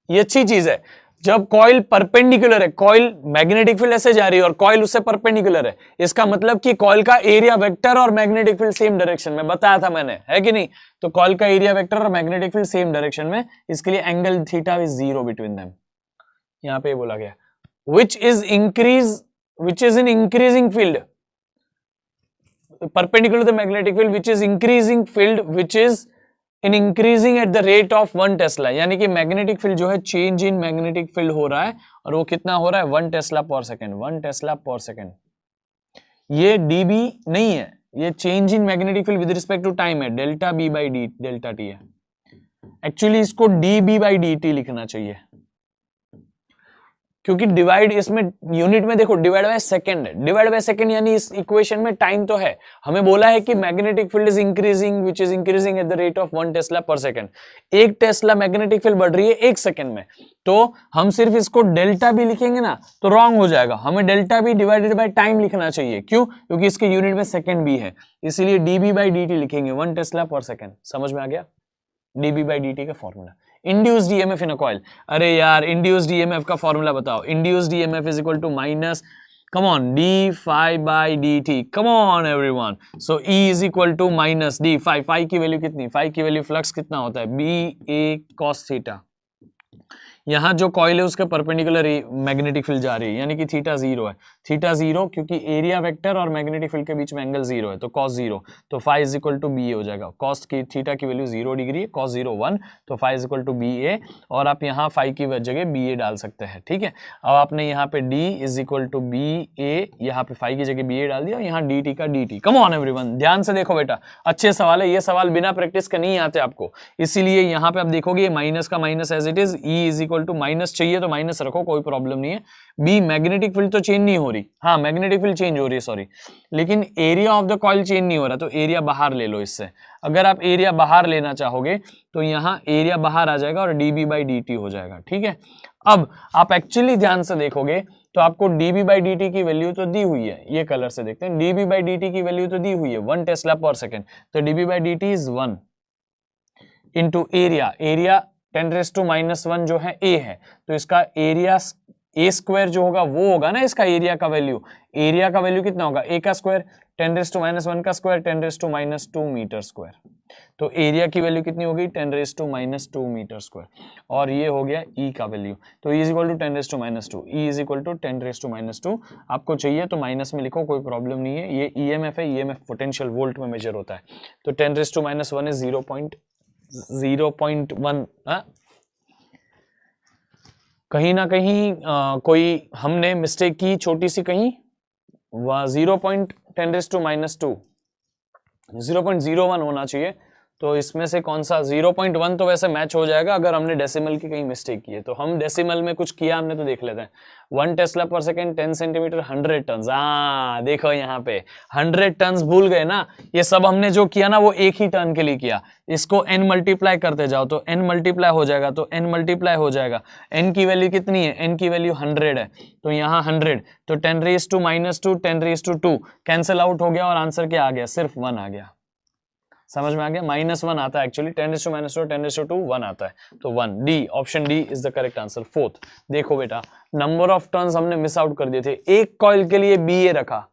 ये अच्छी चीज है। जब कॉइल परपेंडिकुलर है, कॉइल मैग्नेटिक फील्ड ऐसे जा रही है और कॉइल उससे परपेंडिकुलर है, इसका मतलब कि कॉइल का एरिया वेक्टर और मैग्नेटिक फील्ड सेम डायरेक्शन में, बताया था मैंने, है कि नहीं? तो कॉइल का एरिया वेक्टर और मैग्नेटिक फील्ड सेम डायरेक्शन में, इसके लिए angle theta is 0 between them. यहां पे बोला गया which is in increasing field perpendicular to the magnetic field, which is increasing field, which is in increasing at the rate of 1 Tesla. यानी कि magnetic field जो है चेंज इन मैग्नेटिक फील्ड हो रहा है और वो कितना हो रहा है? 1 tesla per second, 1 tesla per second. ये डीबी नहीं है, ये change in magnetic field with respect to time है, delta B by D, delta T है। एक्चुअली इसको D B by D T लिखना चाहिए, क्योंकि डिवाइड इसमें यूनिट में देखो डिवाइड बाय सेकंड है, डिवाइड बाय सेकंड यानी इस इक्वेशन में टाइम तो है। हमें बोला है कि magnetic field is increasing which is increasing at the rate of 1 tesla पर सेकंड। 1 टेस्ला मैग्नेटिक फील्ड बढ़ रही है 1 सेकंड में, तो हम सिर्फ इसको डेल्टा भी लिखेंगे ना तो रॉन्ग हो जाएगा। हमें डेल्टा भी डिवाइडेड बाय टाइम लिखना चाहिए। क्यों? क्योंकि इसके यूनिट में सेकंड भी है, इसीलिए डीबी बाई डी टी लिखेंगे, 1 टेस्ला पर सेकंड। समझ में आ गया? डीबी बाई डी टी का formula. Induced EMF in a coil, अरे यार इंड्यूस्ड ईएमएफ का फॉर्मूला बताओ। Induced EMF is equal to minus, come on, d phi by dt, come on everyone, so E is equal to minus d phi, phi की value कितनी? phi की value flux कितना होता है? b a cos theta. यहां जो coil है उसके परपेंडिकुलर मैग्नेटिक फील्ड जा रही है, यानी कि थीटा 0 है। थीटा 0 क्योंकि एरिया वेक्टर और मैग्नेटिक फील्ड के बीच में एंगल 0 है, तो cos 0, तो phi is equal to B A हो जाएगा। cos की थीटा की वैल्यू 0 डिग्री है, cos 0 1, तो phi is equal to B A, और आप यहाँ phi की जगह बी ए डाल सकते हैं। ठीक है, अब आपने यहाँ पे d is equal to B A, यहाँ पे phi की जगह बी ए डाल दिया, यहाँ डी टी का D T. Come on everyone, ध्यान से देखो बेटा, अच्छे सवाल है। ये सवाल बिना प्रैक्टिस के नहीं आते आपको, इसीलिए यहाँ पे आप देखोगे माइनस का minus as it is, E is equal to minus चाहिए तो माइनस रखो, कोई प्रॉब्लम नहीं है। बी मैग्नेटिक फील्ड तो चेंज नहीं हो रही, हाँ मैग्नेटिक फील्ड चेंज हो रही है सॉरी, लेकिन area of the coil change नहीं हो रहा, तो एरिया बाहर ले लो इससे। अगर आप एरिया बाहर लेना चाहोगे तो यहाँ एरिया बाहर आ जाएगा और dB बाई dt हो जाएगा। ठीक है, अब आप एक्चुअली ध्यान से देखोगे तो आपको dB बाई dt की वैल्यू तो दी हुई है, ये कलर से देखते हैं, dB बाई dt की वैल्यू तो दी हुई है 1 टेस्ला पर सेकेंड, तो dB by dt is 1 into area, area 10⁻⁻1 जो है a है, तो इसका एरिया a स्क्वायर जो होगा वो होगा ना इसका एरिया का वैल्यू। एरिया का वैल्यू कितना होगा, a का स्क्वायर 10⁻⁻1 का स्क्वायर 10⁻⁻2 मीटर स्क्वायर। तो एरिया की वैल्यू कितनी होगी 10⁻⁻2 मीटर स्क्वायर, और ये हो गया E का वैल्यू। तो E is equal to 10⁻⁻2, E is equal to 10⁻⁻2। आपको चाहिए तो माइनस में लिखो, कोई प्रॉब्लम नहीं है। ये EMF है, EMF पोटेंशियल वोल्ट में मेजर होता है। तो 10⁻⁻1 इज 0.1। कहीं ना कहीं कोई हमने मिस्टेक की छोटी सी, कहीं 0.10⁻2 0.01 होना चाहिए। तो इसमें से कौन सा 0.1 तो वैसे मैच हो जाएगा अगर हमने डेसिमल की कहीं मिस्टेक की है। तो हम डेसिमल में कुछ किया हमने, तो देख लेते हैं। 1 tesla per second 10 centimetre 100 ton. हाँ देखो यहाँ पे 100 टन भूल गए ना, ये सब हमने जो किया ना वो एक ही टन के लिए किया। इसको n मल्टीप्लाई करते जाओ तो n मल्टीप्लाई हो जाएगा, तो n मल्टीप्लाई हो जाएगा। n की वैल्यू कितनी है, n की वैल्यू 100 है, तो यहाँ 100, तो 10⁻⁻2 10⁻2 कैंसिल आउट हो गया और आंसर क्या आ गया, सिर्फ 1 आ गया। समझ में आ गया, -1 आता है एक्चुअली, 10⁻⁻2 10⁻2 1 आता है, तो 1 D, option D is the correct answer. Fourth देखो बेटा, नंबर ऑफ टर्न्स हमने मिस आउट कर दिए थे। एक कॉइल के लिए BA रखा,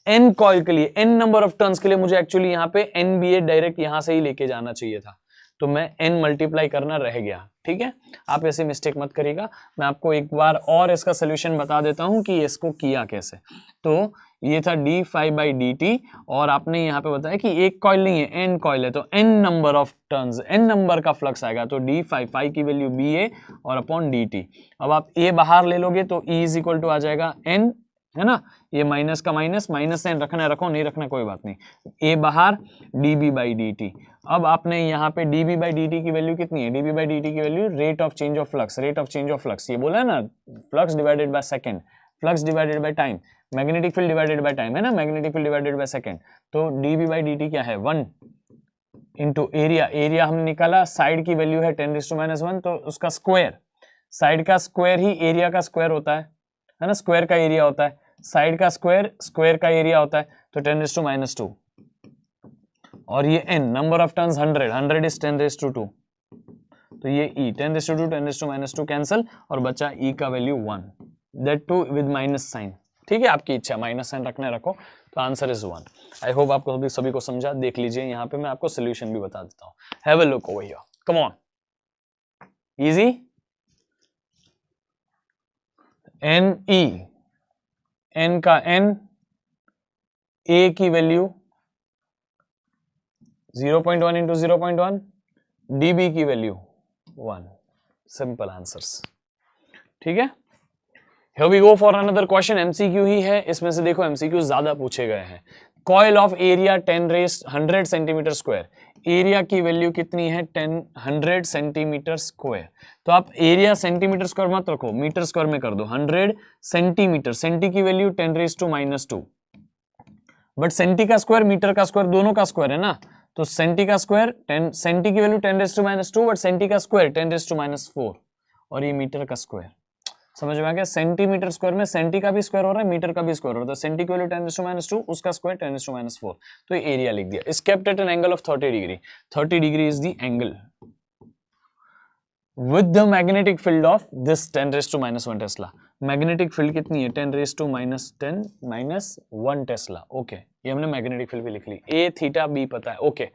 n कॉइल के लिए n नंबर ऑफ टर्न्स के लिए मुझे एक्चुअली यहाँ पे NBA डायरेक्ट यहाँ से ही लेके जाना चाहिए था, तो मैं n मल्टीप्लाई करना रह गया। ठीक है, आप ऐसे मिस्टेक मत करिएगा। मैं आपको एक बार और इसका सोल्यूशन बता देता हूं कि इसको किया कैसे। तो ये था d∅/dt, और आपने यहाँ पे बताया कि एक कॉइल नहीं है, n कॉइल है, तो n number of turns, n number का फ्लक्स आएगा, तो d∅ की वैल्यू BA और अपॉन dt। अब आप a बाहर ले लोगे तो E इज इक्वल टू आ जाएगा n, है ना, ये माइनस का माइनस, माइनस n रखना रखो, नहीं रखना कोई बात नहीं, a बाहर dB/dt। अब आपने यहाँ पे dB/dt की वैल्यू कितनी है, dB/dt की value rate of change of flux, rate of change of flux, ये बोला है ना, flux divided by second, flux divided by time, magnetic field divided by time, है ना, magnetic field divided by second. तो dB/dt क्या है 1 इंटू एरिया, एरिया हमने निकाला, साइड की वैल्यू है 10⁻⁻1, तो उसका स्क्वायर, साइड का स्क्वायर ही एरिया का स्क्वायर होता है ना, स्क्वायर का एरिया होता है, साइड का स्क्वायर स्क्वायर का एरिया होता है, तो 10⁻²। और ये n number of turns 100, 100 is 10⁻², तो ये E 10⁻², 10⁻² कैंसिल, और बचा E का value 1, that too with minus sign. ठीक है, आपकी इच्छा, माइनस साइन रखने रखो, तो आंसर इज 1। आई होप आपको सभी को समझा। देख लीजिए यहाँ पे मैं आपको सोल्यूशन भी बता देता हूँ। Have a look over here, come on, easy. NE, n का n, a की वैल्यू 0.1 इंटू 0.1, dB की वैल्यू 1, सिंपल आंसर्स। ठीक है, Here we go for another question, MCQ ही है, इसमें से देखो MCQ ज्यादा पूछे गए हैं। Coil of area 100 centimetre square, area की वैल्यू कितनी है 100 सेंटीमीटर स्क्वायर। तो आप एरिया सेंटीमीटर स्क्वायर मत रखो, मीटर स्क्वायर में कर दो। 100 सेंटीमीटर, सेंटी की वैल्यू 10⁻², बट सेंटी का स्क्वायर मीटर का स्क्वायर दोनों का स्क्वायर है ना, तो सेंटी का स्क्वायर 10, सेंटी की वैल्यू 10⁻², बट सेंटी का स्क्वायर 10⁻⁴, और ये मीटर का स्क्वायर। समझ में आ गया, सेंटीमीटर स्क्वायर में सेंटी का भी स्क्वायर हो रहा है, मीटर का भी स्क्वायर हो रहा है, सेंटी की वैल्यू 10⁻², उसका स्क्वायर 10⁻⁴, तो ये एरिया लिख दिया। Is kept at an angle of 30 degree, 30 degree is the angle with the magnetic field of this 10⁻⁻1 Tesla. Magnetic field कितनी है 10⁻⁻1 टेस्ला। ओके, ये हमने मैग्नेटिक फील्ड भी लिख ली, A थीटा B पता है। Okay,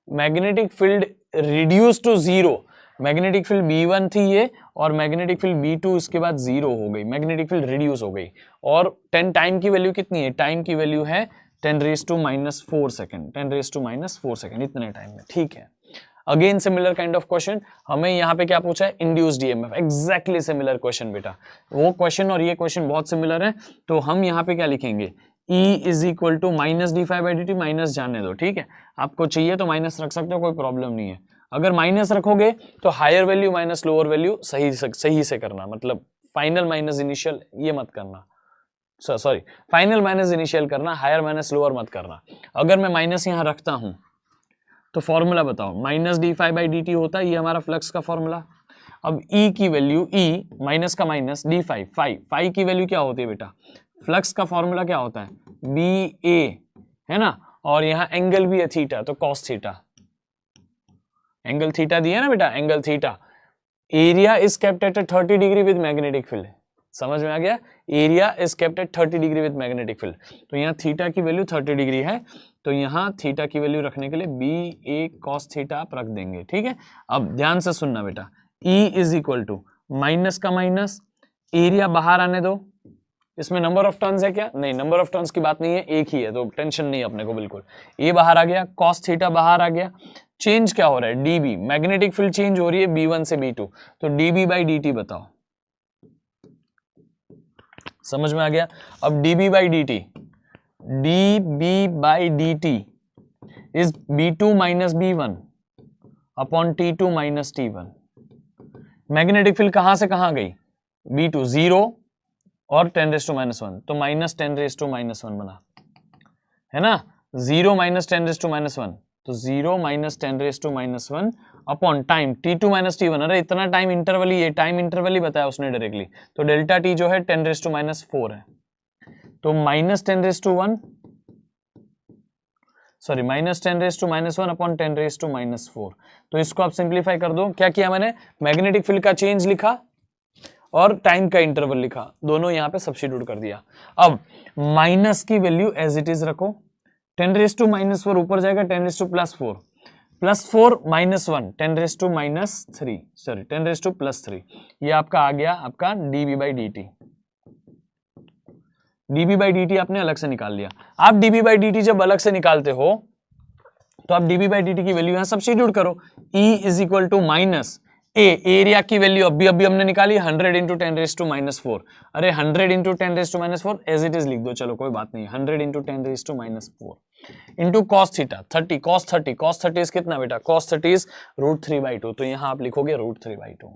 magnetic field reduce to 0, magnetic field B1 थी ये, और मैग्नेटिक फील्ड B2 इसके बाद 0 हो गई, मैग्नेटिक फील्ड रिड्यूस हो गई। और 10 टाइम की वैल्यू कितनी है, टाइम की वैल्यू है 10⁻⁻4 सेकंड, 10⁻⁻4 सेकंड, इतने टाइम में। ठीक है, again similar kind of question, हमें यहाँ पे क्या पूछा है, induced EMF, exactly similar question बेटा, वो क्वेश्चन और ये क्वेश्चन बहुत सिमिलर है। तो हम यहाँ पे क्या लिखेंगे, E is equal to -d∅/dt, minus जाने दो। ठीक है, आपको चाहिए तो माइनस रख सकते हो, कोई प्रॉब्लम नहीं है। अगर माइनस रखोगे तो higher value minus lower value सही से करना, मतलब फाइनल माइनस इनिशियल ये मत करना, सॉरी फाइनल माइनस इनिशियल करना, हायर माइनस लोअर मत करना। अगर मैं माइनस यहाँ रखता हूं तो फॉर्मूला बताओ, -d∅/dt होता है, ये हमारा फ्लक्स का फॉर्मूला। अब E की वैल्यू, E माइनस का माइनस d∅, फाई की वैल्यू क्या होती है बेटा, फ्लक्स का फॉर्मूला क्या होता है BA, है ना, और यहाँ एंगल भी है थीटा, तो कॉस थीटा, एंगल थीटा दिया ना बेटा, angle theta, area is kept at 30 degree with magnetic field. समझ में आ गया? Area is kept at 30 degree with magnetic field. तो यहाँ थीटा की वैल्यू 30 डिग्री है, तो यहाँ थीटा की वैल्यू रखने के लिए बी ए कॉस थीटा आप रख देंगे। ठीक है, अब ध्यान से सुनना बेटा, E is equal to minus का माइनस, एरिया बाहर आने दो। इसमें नंबर ऑफ टर्न्स है क्या? नहीं, नंबर ऑफ टर्न्स की बात नहीं है, एक ही है, तो टेंशन नहीं अपने को बिल्कुल। ये बाहर आ गया, कॉस थीटा बाहर आ गया। चेंज क्या हो रहा है? डीबी, मैग्नेटिक फील्ड चेंज हो रही है B1 से B2, तो डीबी बाई डी टी बताओ। समझ में आ गया? अब dB by D T, D B by D T is B2 minus B1 upon T2 minus T1। Magnetic field कहां से कहां गई? B2 0 और 10 रेस टू माइनस 1, तो माइनस 10 रेस टू माइनस 1 बना, है ना? 0 माइनस 10 रेस टू माइनस 1, तो 0 minus 10 raise to minus 1 upon time T2 minus T1। अरे इतना टाइम इंटरवल ही, ये टाइम इंटरवल ही बताया उसने डायरेक्टली, तो डेल्टा T जो है 10 रेस टू माइनस 4 है, तो minus 10 raise to 1, sorry minus 10 raise to minus 1 upon 10 raise to minus 4। तो इसको आप सिंप्लीफाई कर दो। क्या किया मैंने? मैग्नेटिक फील्ड का चेंज लिखा और टाइम का इंटरवल लिखा, दोनों यहां पे सब्स्टिट्यूट कर दिया। अब माइनस की वैल्यू एज इट इज रखो, 10 रेस टू माइनस 4 ऊपर जाएगा, 10 raise to plus 4, plus 4 minus 1, 10 raise to minus 3, sorry 10 raise to plus 3। ये आपका आ गया आपका D B by D T. D B by D T आपने अलग से निकाल लिया। आप डीबी बाई डी टी जब अलग से निकालते हो तो आप डीबी बाई डी टी की वैल्यू यहां सब्स्टिट्यूट करो। E is equal to minus area की वैल्यू अभी हमने निकाली 100 इंटू 10 रेस टू माइनस 4। अरे 100 into 10 raise to minus 4 as it is लिख दो, चलो कोई बात नहीं। 100 into 10 raise to minus 4 into cos theta 30, cos 30 is कितना बेटा? कॉस 30 इज √3/2, तो यहां आप लिखोगे √3/2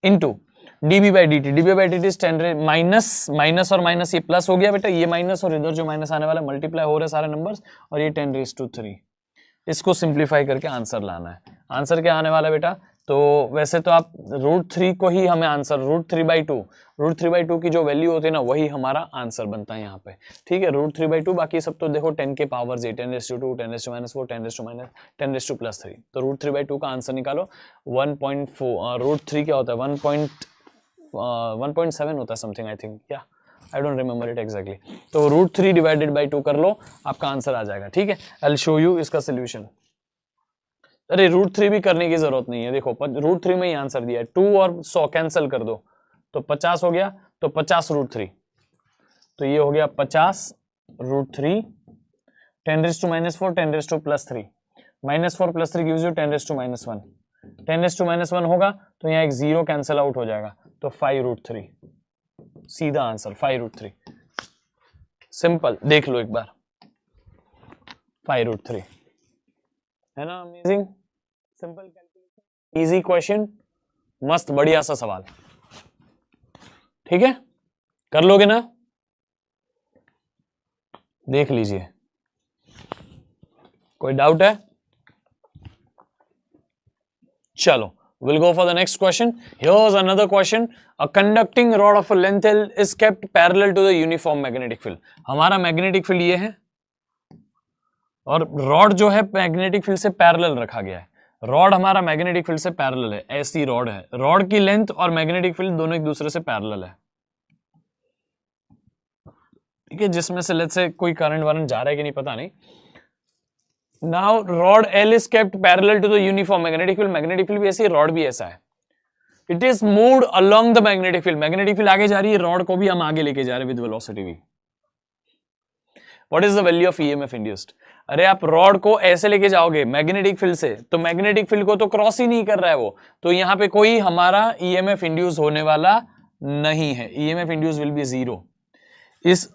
into dB by D T. D B by D T 10 minus minus और माइनस ये प्लस हो गया बेटा, ये माइनस और इधर जो माइनस आने वाला मल्टीप्लाई हो रहे सारे नंबर्स, और ये 10 रेस टू 3। इसको सिंप्लीफाई करके आंसर लाना है। आंसर क्या आने वाला बेटा? तो वैसे तो आप √3 को ही हमें आंसर √3/2 की जो वैल्यू होती है ना, वही हमारा आंसर बनता है यहाँ पे। ठीक है, √3/2, बाकी सब तो देखो 10 के powers 10 raise to 2, 10 raise to minus 4, 10 raise to minus 10 raise to plus 3, तो √3/2 का आंसर निकालो। 1.4 √3 क्या होता है? 1.7 होता है समथिंग, आई थिंक, या I don't remember it exactly. तो √3 डिवाइडेड बाई 2 कर लो, आपका आंसर आ जाएगा। ठीक है, आई विल शो यू इसका सोल्यूशन। अरे √3 भी करने की जरूरत नहीं है, देखो √3 में ही आंसर दिया है। 2 और 100 कैंसिल कर दो तो 50 हो गया, तो 50 √3, तो ये हो गया 50 √3, 10 raise to minus 4, 10 raise to plus 3, minus 4 plus 3 gives you 10 raise to minus 1, 10 raise to minus 1 होगा तो यहाँ एक 0 कैंसिल आउट हो जाएगा, तो 5√3, सीधा आंसर 5√3। सिंपल, देख लो एक बार, 5√3 है ना? Amazing, simple calculation, easy question, मस्त बढ़िया सा सवाल। ठीक है, कर लोगे ना? देख लीजिए, कोई डाउट है? चलो, we'll go for the next question. Here's another question. A conducting rod of a length L is kept parallel to the uniform magnetic field. हमारा मैग्नेटिक फील्ड ये है और रॉड जो है मैग्नेटिक फील्ड से पैरेलल रखा गया है। रॉड हमारा मैग्नेटिक फील्ड से पैरेलल है, ऐसी रॉड है। रॉड की लेंथ और मैग्नेटिक फील्ड दोनों एक दूसरे से पैरेलल है। ठीक है, जिसमें से लेट्स से कोई करंट वरंट जा रहा है कि नहीं पता नहीं। Now rod L is kept parallel to the uniform magnetic field. Magnetic field भी ऐसी है, रॉड भी ऐसा है। It is moved along the magnetic field. Magnetic field आगे जा रही है, रॉड को भी हम आगे लेके जा रहे हैं with velocity v. What is the value of EMF induced? अरे आप रॉड को ऐसे लेके जाओगे मैग्नेटिक फील्ड से, तो मैग्नेटिक फील्ड को तो क्रॉस ही नहीं कर रहा है वो, तो यहाँ पे कोई हमारा EMF इंड्यूस होने वाला नहीं है। EMF induce will be 0।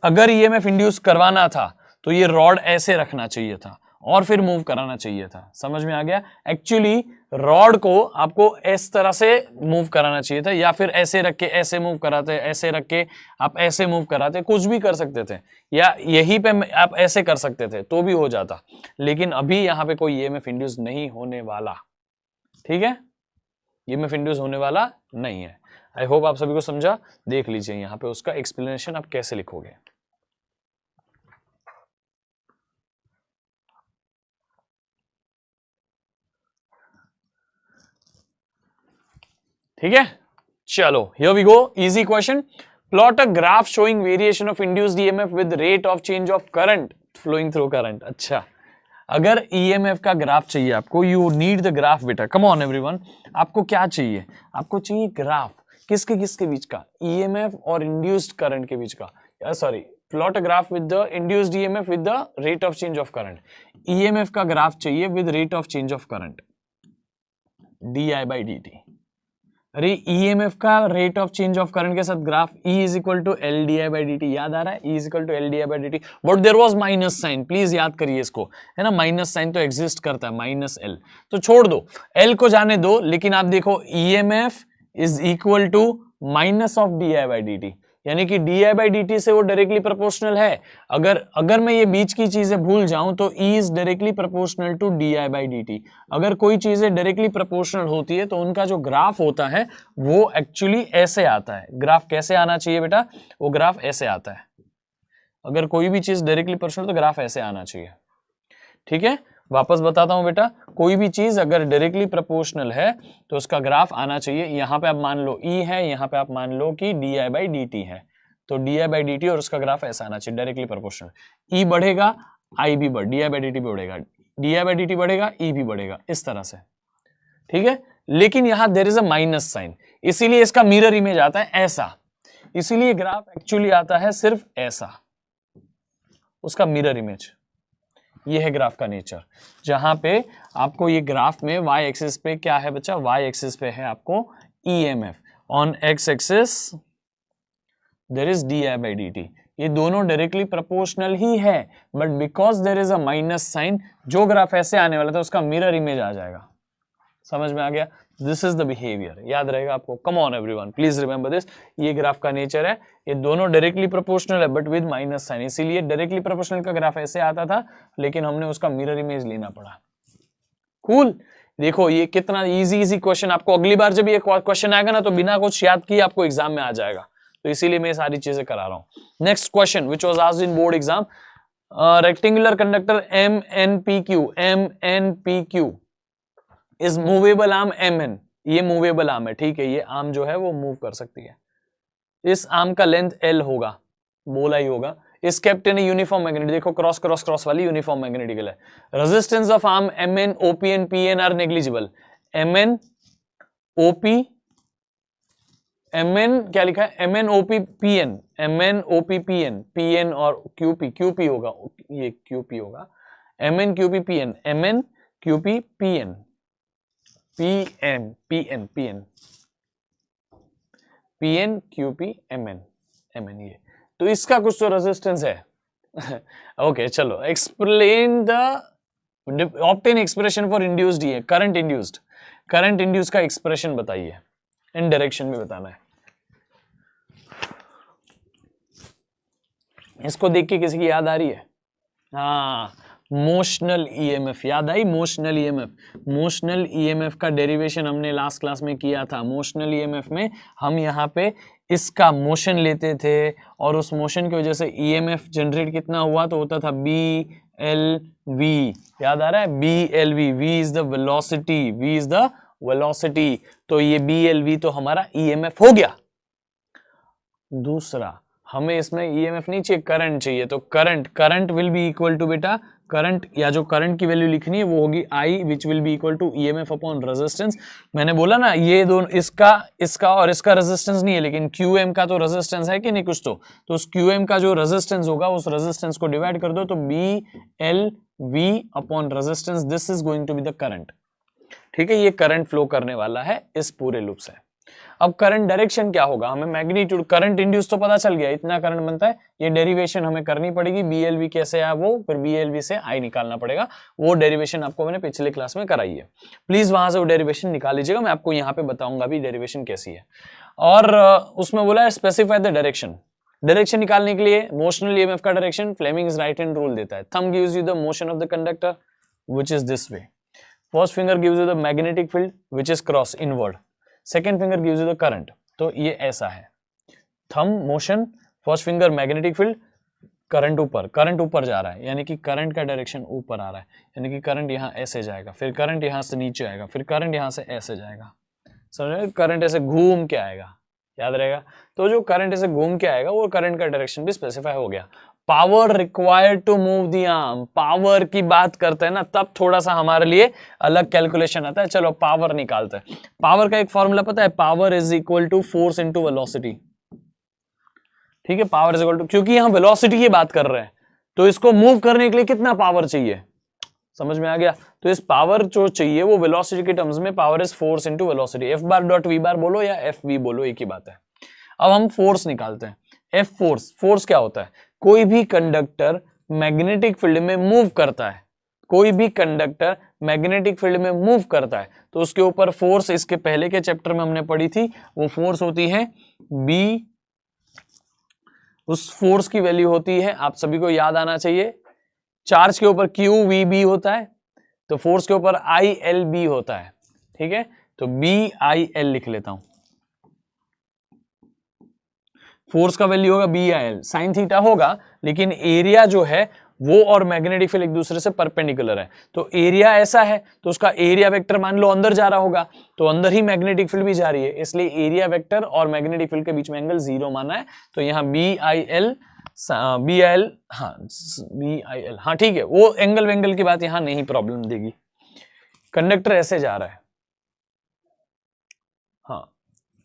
अगर EMF इंड्यूस करवाना था तो ये रॉड ऐसे रखना चाहिए था और फिर मूव कराना चाहिए था। समझ में आ गया? एक्चुअली रॉड को आपको इस तरह से मूव कराना चाहिए था, या फिर ऐसे रख के ऐसे मूव कराते, ऐसे रख के आप ऐसे मूव कराते, कुछ भी कर सकते थे, या यहीं पे आप ऐसे कर सकते थे तो भी हो जाता, लेकिन अभी यहाँ पे कोई EMF इंड्यूस नहीं होने वाला। ठीक है, EMF इंड्यूस होने वाला नहीं है। आई होप आप सभी को समझा। देख लीजिए यहाँ पे उसका एक्सप्लेनेशन आप कैसे लिखोगे। ठीक है, चलो here we go, easy question. Plot a graph showing variation of induced EMF with rate of change of current flowing through current. अच्छा, अगर ईएमएफ का ग्राफ चाहिए आपको, यू नीड द ग्राफ बेटा, कम ऑन एवरीवन। आपको क्या चाहिए? आपको चाहिए ग्राफ किसके किसके बीच का? ईएमएफ और इंड्यूस्ड करंट के बीच का। Sorry, plot a graph with the induced EMF with the rate of change of current. EMF का ग्राफ चाहिए with rate of change of current, D by D T. अरे ईएमएफ का rate of change of current के साथ graph E is equal to L D I by D T, याद आ रहा है? E is equal to L D I by D T, but there was minus sign, please याद करिए इसको, है ना, माइनस साइन तो एग्जिस्ट करता है, माइनस एल, तो छोड़ दो, एल को जाने दो, लेकिन आप देखो EMF is equal to minus of D I by D T, यानी कि D I by D T से वो डायरेक्टली प्रोपोर्शनल है। अगर मैं ये बीच की चीजें भूल जाऊं तो E is directly proportional to D I by D T. अगर कोई चीजें डायरेक्टली प्रोपोर्शनल होती है तो उनका जो ग्राफ होता है वो एक्चुअली ऐसे आता है। ग्राफ कैसे आना चाहिए बेटा? वो ग्राफ ऐसे आता है। अगर कोई भी चीज डायरेक्टली प्रोपोर्शनल तो ग्राफ ऐसे आना चाहिए, ठीक है। वापस बताता हूं बेटा, कोई भी चीज अगर डायरेक्टली प्रोपोर्शनल है तो उसका ग्राफ आना चाहिए, यहां पे आप मान लो E है, यहां पे आप मान लो कि D I by D T है, तो D I by D T और उसका ग्राफ ऐसा आना चाहिए, डायरेक्टली प्रोपोर्शनल। E बढ़ेगा, I भी बढ़, D I by D T भी बढ़ेगा, D I by D T बढ़ेगा, E भी बढ़ेगा, इस तरह से, ठीक है। लेकिन यहां there is a minus sign, इसीलिए इसका मिरर इमेज आता है ऐसा, इसीलिए ग्राफ एक्चुअली आता है सिर्फ ऐसा, उसका मिरर इमेज। ये है ग्राफ का नेचर, जहां पे आपको ये ग्राफ में y एक्सिस पे क्या है बच्चा? y एक्सिस पे है आपको EMF, on x axis there is D I by D T. ये दोनों डायरेक्टली प्रोपोर्शनल ही है, but because there is a minus sign, जो ग्राफ ऐसे आने वाला था उसका मिरर इमेज आ जाएगा। समझ में आ गया? दिस इज द बिहेवियर, याद रहेगा आपको। कम on everyone, please remember this. ये ग्राफ का नेचर है, ये दोनों डायरेक्टली प्रोपोर्शनल है बट विद माइनस साइन, इसीलिए डायरेक्टली प्रोपोर्शनल का ग्राफ ऐसे आता था, लेकिन हमने उसका मिरर इमेज लेना पड़ा। कूल। देखो ये कितना इजी क्वेश्चन, आपको अगली बार जब ये क्वेश्चन आएगा ना तो बिना कुछ याद किए आपको एग्जाम में आ जाएगा, तो इसीलिए मैं सारी चीजें करा रहा हूं। Next question which was asked in board exam, rectangular conductor MNPQ is movable arm MN, ये मूवेबल आर्म है, ठीक है, ये आर्म जो है वो मूव कर सकती है। इस आर्म का लेंथ L होगा, बोला ही होगा। Is kept in uniform magnetic, देखो क्रॉस क्रॉस क्रॉस वाली यूनिफॉर्म मैग्नेटिकल है। Resistance of arm MN OP and PN are negligible. MN OP MN क्या लिखा है? MN OP PN, MN OP PN, PN और QP होगा, ये QP होगा, MN QP PN, MN QP PN, PN QP MN ये, तो इसका कुछ तो रेजिस्टेंस है। ओके चलो, explain the obtain expression for induced ये करंट इंड्यूस्ड का एक्सप्रेशन बताइए, इन डायरेक्शन में बताना है। इसको देख के किसी की याद आ रही है? हाँ, मोशनल ईएमएफ, याद आई? मोशनल ईएमएफ का डेरिवेशन हमने लास्ट क्लास में किया था। मोशनल ईएमएफ में हम यहाँ पे इसका मोशन लेते थे और उस मोशन की वजह से ईएमएफ जनरेट कितना हुआ, तो होता था BLV, याद आ रहा है? BLV, V is the velocity, तो ये BLV तो हमारा ईएमएफ हो गया। दूसरा, हमें इसमें ईएमएफ नहीं चाहिए, करंट चाहिए, तो current will be equal to बेटा, करंट या जो करंट की वैल्यू लिखनी है वो होगी I which will be equal to EMF upon resistance. मैंने बोला ना ये दोनों, इसका और इसका रेजिस्टेंस नहीं है, लेकिन QM का तो रेजिस्टेंस है कि नहीं कुछ तो उस QM का जो रेजिस्टेंस होगा उस रेजिस्टेंस को डिवाइड कर दो, तो BLV upon resistance, this is going to be the current. ठीक है, ये करंट फ्लो करने वाला है इस पूरे लूप से। अब करंट डायरेक्शन क्या होगा? हमें मैग्नीट्यूड, करंट इंड्यूस तो पता चल गया, इतना करंट बनता है, ये डेरिवेशन हमें करनी पड़ेगी। BLV कैसे आया वो, फिर BLV से I निकालना पड़ेगा, वो डेरिवेशन आपको मैंने पिछले क्लास में कराई है। प्लीज वहां से वो डेरिवेशन निकाल लीजिएगा, मैं आपको यहाँ पे बताऊंगा भी डेरिवेशन कैसी है। और उसमें बोला है स्पेसिफाई द डायरेक्शन निकालने के लिए मोशनल ईएमएफ का direction Fleming's right hand rule देता है। Thumb gives you the motion of the conductor which is this way, first finger gives you the magnetic field which is cross inward, second finger gives you the current, तो ये ऐसा है। Thumb motion, first finger magnetic field, current ऊपर जा रहा है, यानी कि करंट का डायरेक्शन ऊपर आ रहा है, यानी कि करंट यहाँ ऐसे जाएगा, फिर करंट यहाँ से नीचे आएगा, फिर करंट यहाँ से ऐसे जाएगा। समझ, करंट ऐसे घूम के आएगा, याद रहेगा। तो जो करंट ऐसे घूम के आएगा वो करंट का डायरेक्शन भी स्पेसिफाई हो गया। Power required to move the arm, power की बात करते हैं ना तब थोड़ा सा हमारे लिए अलग कैलकुलेशन आता है। चलो पावर निकालते हैं। पावर का एक फॉर्मूला पता है, power is equal to force into velocity. ठीक है, पावर इज इक्वल टू, क्योंकि यहां वेलोसिटी की बात कर रहे हैं तो इसको मूव करने के लिए कितना पावर चाहिए, समझ में आ गया। तो इस पावर जो चाहिए वो वेलोसिटी के टर्म्स में power is force into velocity. F bar dot V bar बोलो या एफ वी बोलो, एक ही बात है। अब हम फोर्स निकालते हैं। एफ फोर्स, फोर्स क्या होता है, कोई भी कंडक्टर मैग्नेटिक फील्ड में मूव करता है, कोई भी कंडक्टर मैग्नेटिक फील्ड में मूव करता है तो उसके ऊपर फोर्स, इसके पहले के चैप्टर में हमने पढ़ी थी, वो फोर्स होती है बी। उस फोर्स की वैल्यू होती है, आप सभी को याद आना चाहिए, चार्ज के ऊपर क्यू वी बी होता है तो फोर्स के ऊपर आई एल बी होता है। ठीक है, तो बी आई एल लिख लेता हूं। फोर्स का वैल्यू होगा B I L, sine theta होगा, लेकिन एरिया जो है वो और मैग्नेटिक फील्ड एक दूसरे से परपेंडिकुलर है। तो एरिया ऐसा है तो उसका एरिया वेक्टर मान लो अंदर जा रहा होगा तो अंदर ही मैग्नेटिक फील्ड भी जा रही है, इसलिए एरिया वेक्टर और मैग्नेटिक फील्ड के बीच में एंगल 0 माना है। तो यहां B I L, B I L, हाँ बी आई एल, हाँ ठीक है, वो एंगल वेंगल की बात यहां नहीं प्रॉब्लम देगी। कंडक्टर ऐसे जा रहा है, हाँ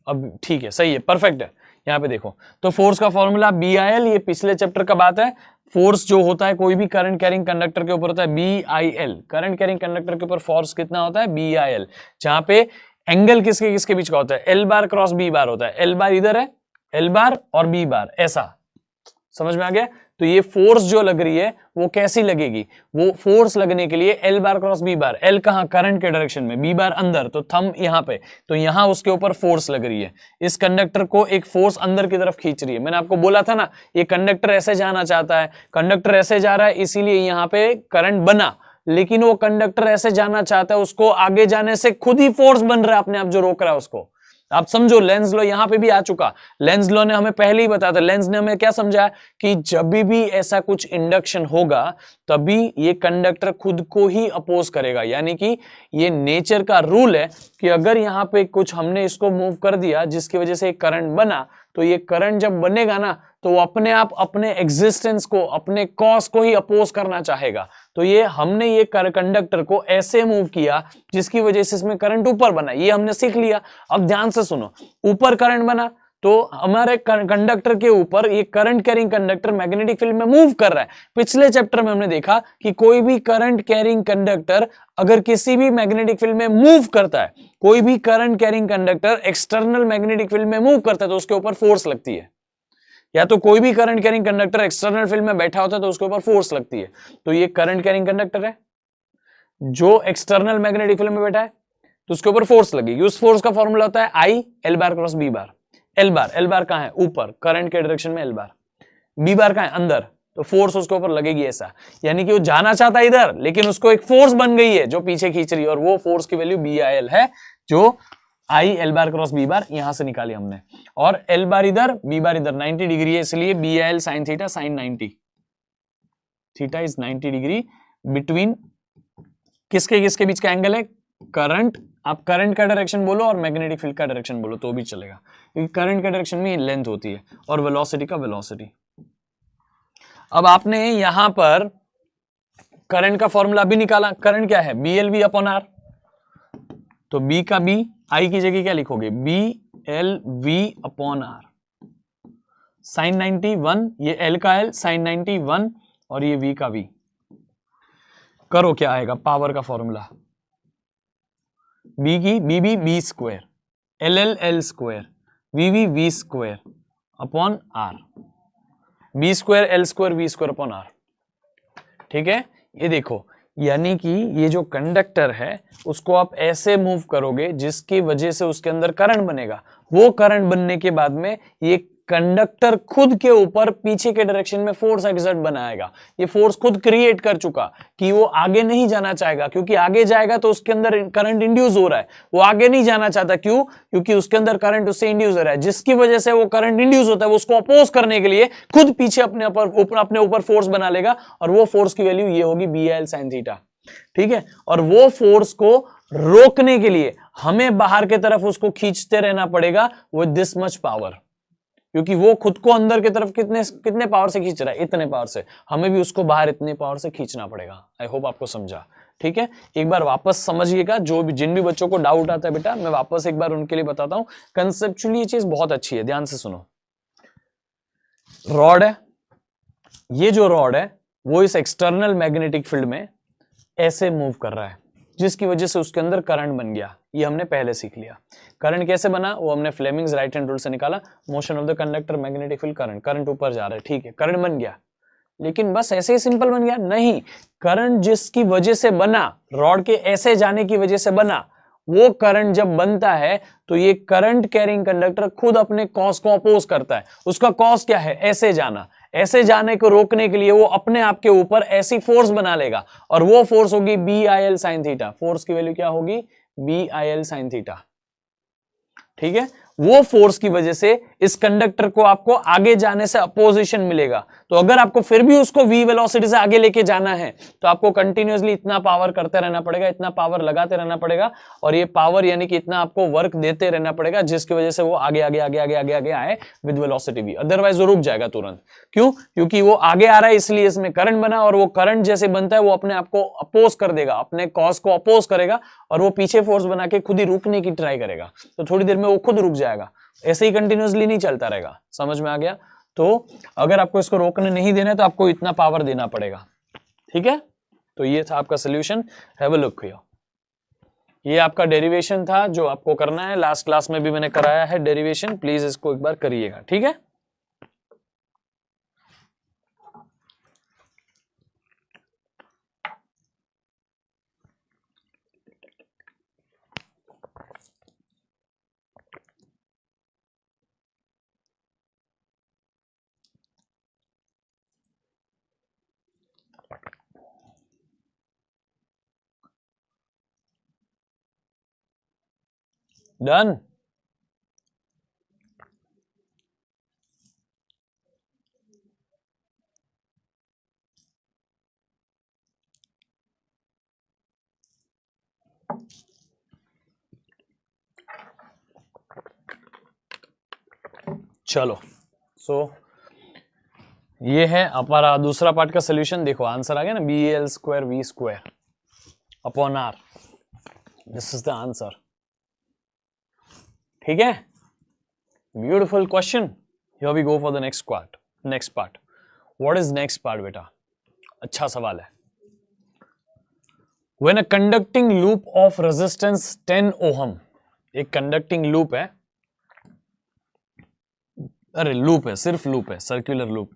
अब ठीक है, सही है, परफेक्ट है। यहां पे देखो तो फोर्स का फॉर्मूला बी आई एल, ये पिछले चैप्टर का बात है। फोर्स जो होता है कोई भी करंट कैरिंग कंडक्टर के ऊपर होता है B I L. Current carrying conductor के ऊपर फोर्स कितना होता है, बी आई एल, जहां पे एंगल किसके किसके बीच का होता है, L bar cross B bar होता है। एल बार इधर है, एल बार और बी बार, ऐसा समझ में आ गया। तो ये फोर्स जो लग रही है वो कैसी लगेगी, वो फोर्स लगने के लिए L bar cross B bar, L कहां, करंट के डायरेक्शन में, बी बार अंदर, तो थंब यहां पे, तो यहां उसके ऊपर फोर्स लग रही है। इस कंडक्टर को एक फोर्स अंदर की तरफ खींच रही है। मैंने आपको बोला था ना, ये कंडक्टर ऐसे जाना चाहता है, कंडक्टर ऐसे जा रहा है इसीलिए यहां पे करंट बना, लेकिन वो कंडक्टर ऐसे जाना चाहता है, उसको आगे जाने से खुद ही फोर्स बन रहा है अपने आप जो रोक रहा है उसको। आप समझो, लेंस लॉ यहां पे भी आ चुका। लेंस लॉ ने हमें पहले ही बताया था, लेंस ने हमें क्या समझाया कि जब भी ऐसा कुछ इंडक्शन होगा तभी ये कंडक्टर खुद को ही अपोज करेगा, यानी कि ये नेचर का रूल है कि अगर यहां पे कुछ हमने इसको मूव कर दिया जिसकी वजह से एक करंट बना, तो ये करंट जब बनेगा ना तो वो अपने आप अपने एग्जिस्टेंस को, अपने कॉज को ही अपोज करना चाहेगा। तो ये हमने ये कंडक्टर को ऐसे मूव किया जिसकी वजह से इसमें करंट ऊपर बना, ये हमने सीख लिया। अब ध्यान से सुनो, ऊपर करंट बना तो हमारे कंडक्टर के ऊपर ये current carrying conductor magnetic field में मूव कर रहा है। पिछले चैप्टर में हमने देखा कि कोई भी करंट कैरिंग कंडक्टर अगर किसी भी मैग्नेटिक फील्ड में मूव करता है, कोई भी current carrying conductor external magnetic field में मूव करता है तो उसके ऊपर फोर्स लगती है। या तो कोई भी current carrying conductor external field में बैठा होता है तो उसके ऊपर फोर्स लगती है। तो ये करंट कैरिंग कंडक्टर है जो एक्सटर्नल मैग्नेटिक फील्ड में बैठा है तो उसके ऊपर फोर्स लगेगी। उस फोर्स का फॉर्मूला होता है I L bar cross B bar. L bar कहां है, ऊपर, करंट के डायरेक्शन में एल बार। बी बार कहां है, अंदर, तो फोर्स उसके ऊपर लगेगी ऐसा, यानी कि वो जाना चाहता है इधर लेकिन उसको एक फोर्स बन गई है जो पीछे खींच रही है, और वो फोर्स की वैल्यू बी आई एल है, जो I L bar cross B bar यहां से निकाली हमने। और एल बार इधर, बी बार इधर, 90 डिग्री है इसलिए B I L sine theta, sine 90, theta is 90 degree between किसके किसके बीच का एंगल है, करंट, आप करंट का डायरेक्शन बोलो और मैग्नेटिक फील्ड का डायरेक्शन बोलो तो भी चलेगा, क्योंकि करंट का डायरेक्शन में लेंथ होती है और वेलोसिटी का वेलोसिटी। अब आपने यहां पर करंट का फॉर्मूला भी निकाला, करंट क्या है, B L V upon R, तो बी का बी, आई की जगह क्या लिखोगे, B L V upon R, sine 90 1, ये एल का एल, साइन 90 1, और ये वी का वी। करो क्या आएगा, पावर का फॉर्मूला, बी की B B square, L L L square, V V square upon R, B square L square V square upon R. ठीक है, ये देखो, यानी कि ये जो कंडक्टर है उसको आप ऐसे मूव करोगे जिसकी वजह से उसके अंदर करंट बनेगा। वो करंट बनने के बाद में ये कंडक्टर खुद के ऊपर पीछे के डायरेक्शन में फोर्स एक्सर्ट बनाएगा। ये फोर्स खुद क्रिएट कर चुका कि वो आगे नहीं जाना चाहेगा, क्योंकि आगे जाएगा तो उसके अंदर करंट इंड्यूस हो रहा है, वो आगे नहीं जाना चाहता। क्यों? क्योंकि उसके अंदर करंट उससे इंड्यूस हो रहा है, जिसकी वजह से वो करंट इंड्यूस होता है, वो उसको अपोज करने के लिए खुद पीछे अपने ऊपर फोर्स बना लेगा, और वो फोर्स की वैल्यू ये होगी बी एल साइन थीटा। ठीक है, और वो फोर्स को रोकने के लिए हमें बाहर की तरफ उसको खींचते रहना पड़ेगा विद दिस मच पावर, क्योंकि वो खुद को अंदर की तरफ कितने कितने पावर से खींच रहा है, इतने पावर से, हमें भी उसको बाहर इतने पावर से खींचना पड़ेगा। आई होप आपको समझा। ठीक है, एक बार वापस समझिएगा, जो भी जिन भी बच्चों को डाउट आता है बेटा, मैं वापस एक बार उनके लिए बताता हूं। कंसेप्चुअली ये चीज बहुत अच्छी है, ध्यान से सुनो। रॉड है, ये जो रॉड है वो इस एक्सटर्नल मैग्नेटिक फील्ड में ऐसे मूव कर रहा है, जिसकी वजह से उसके अंदर करंट बन गया। ये हमने पहले सीख लिया। करंट कैसे बना वो हमने फ्लेमिंग्स राइट हैंड रूल से निकाला। Motion of the conductor magnetic field current, current ऊपर जा रहा है, ठीक है, करंट बन गया। लेकिन बस ऐसे ही सिंपल बन गया? नहीं, करंट जिसकी वजह से बना, रॉड के ऐसे जाने की वजह से बना, वो करंट जब बनता है तो ये करंट कैरिंग कंडक्टर खुद अपने कॉज को अपोज करता है। उसका कॉज क्या है? ऐसे जाना। ऐसे जाने को रोकने के लिए वो अपने आप के ऊपर ऐसी फोर्स बना लेगा, और वो फोर्स होगी B I L sine theta. Force की वैल्यू क्या होगी? B I L sine theta. ठीक है, वो फोर्स की वजह से इस कंडक्टर को आपको आगे जाने से अपोजिशन मिलेगा। तो अगर आपको फिर भी उसको v वेलोसिटी से आगे लेके जाना है तो आपको कंटिन्यूअसली इतना पावर करते रहना पड़ेगा, इतना पावर लगाते रहना पड़ेगा, और ये पावर यानी कि इतना आपको वर्क देते रहना पड़ेगा, जिसकी वजह से वो आगे आगे आगे आगे आगे आगे आए विद वेलोसिटी v। अदरवाइज वो रुक जाएगा तुरंत। क्यों? क्योंकि वो आगे आ रहा है, इसलिए इसमें करंट बना, और वो करंट जैसे बनता है वो अपने आप को अपोज कर देगा, अपने कॉज को अपोज करेगा, और वो पीछे फोर्स बना के खुद ही रुकने की ट्राई करेगा। तो थोड़ी देर में वो खुद रुक जाएगा, ऐसे ही कंटिन्यूअसली नहीं चलता रहेगा। समझ में आ गया? तो अगर आपको इसको रोकने नहीं देना है तो आपको इतना पावर देना पड़ेगा। ठीक है, तो ये था आपका solution. Have a look here. ये आपका डेरिवेशन था जो आपको करना है, लास्ट क्लास में भी मैंने कराया है डेरिवेशन, प्लीज इसको एक बार करिएगा। ठीक है, डन। चलो, सो ये है हमारा दूसरा पार्ट का सोल्यूशन। देखो आंसर आ गया ना, B L square V square upon R, this is the answer. ठीक है, beautiful question. Here we go for the next part. Next part, what is next part बेटा? अच्छा सवाल है। When a conducting loop of resistance 10 ohm, एक conducting loop है, अरे loop है, सिर्फ लूप है, सर्कुलर लूप,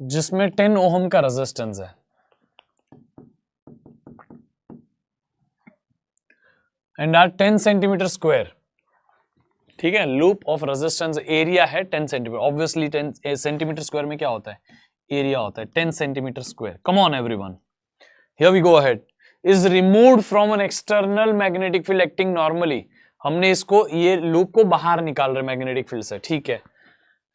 जिसमें 10 ओहम का रेजिस्टेंस है, एंड आर 10 सेंटीमीटर स्क्वायर। ठीक है, लूप ऑफ रेजिस्टेंस, एरिया है 10 सेंटीमीटर। ऑब्वियसली 10 सेंटीमीटर स्क्वायर में क्या होता है? एरिया होता है 10 centimetre square. Come on everyone, here we go ahead. Is removed from an external magnetic field acting normally. हमने इसको, ये लूप को बाहर निकाल रहे मैग्नेटिक फील्ड से, ठीक है।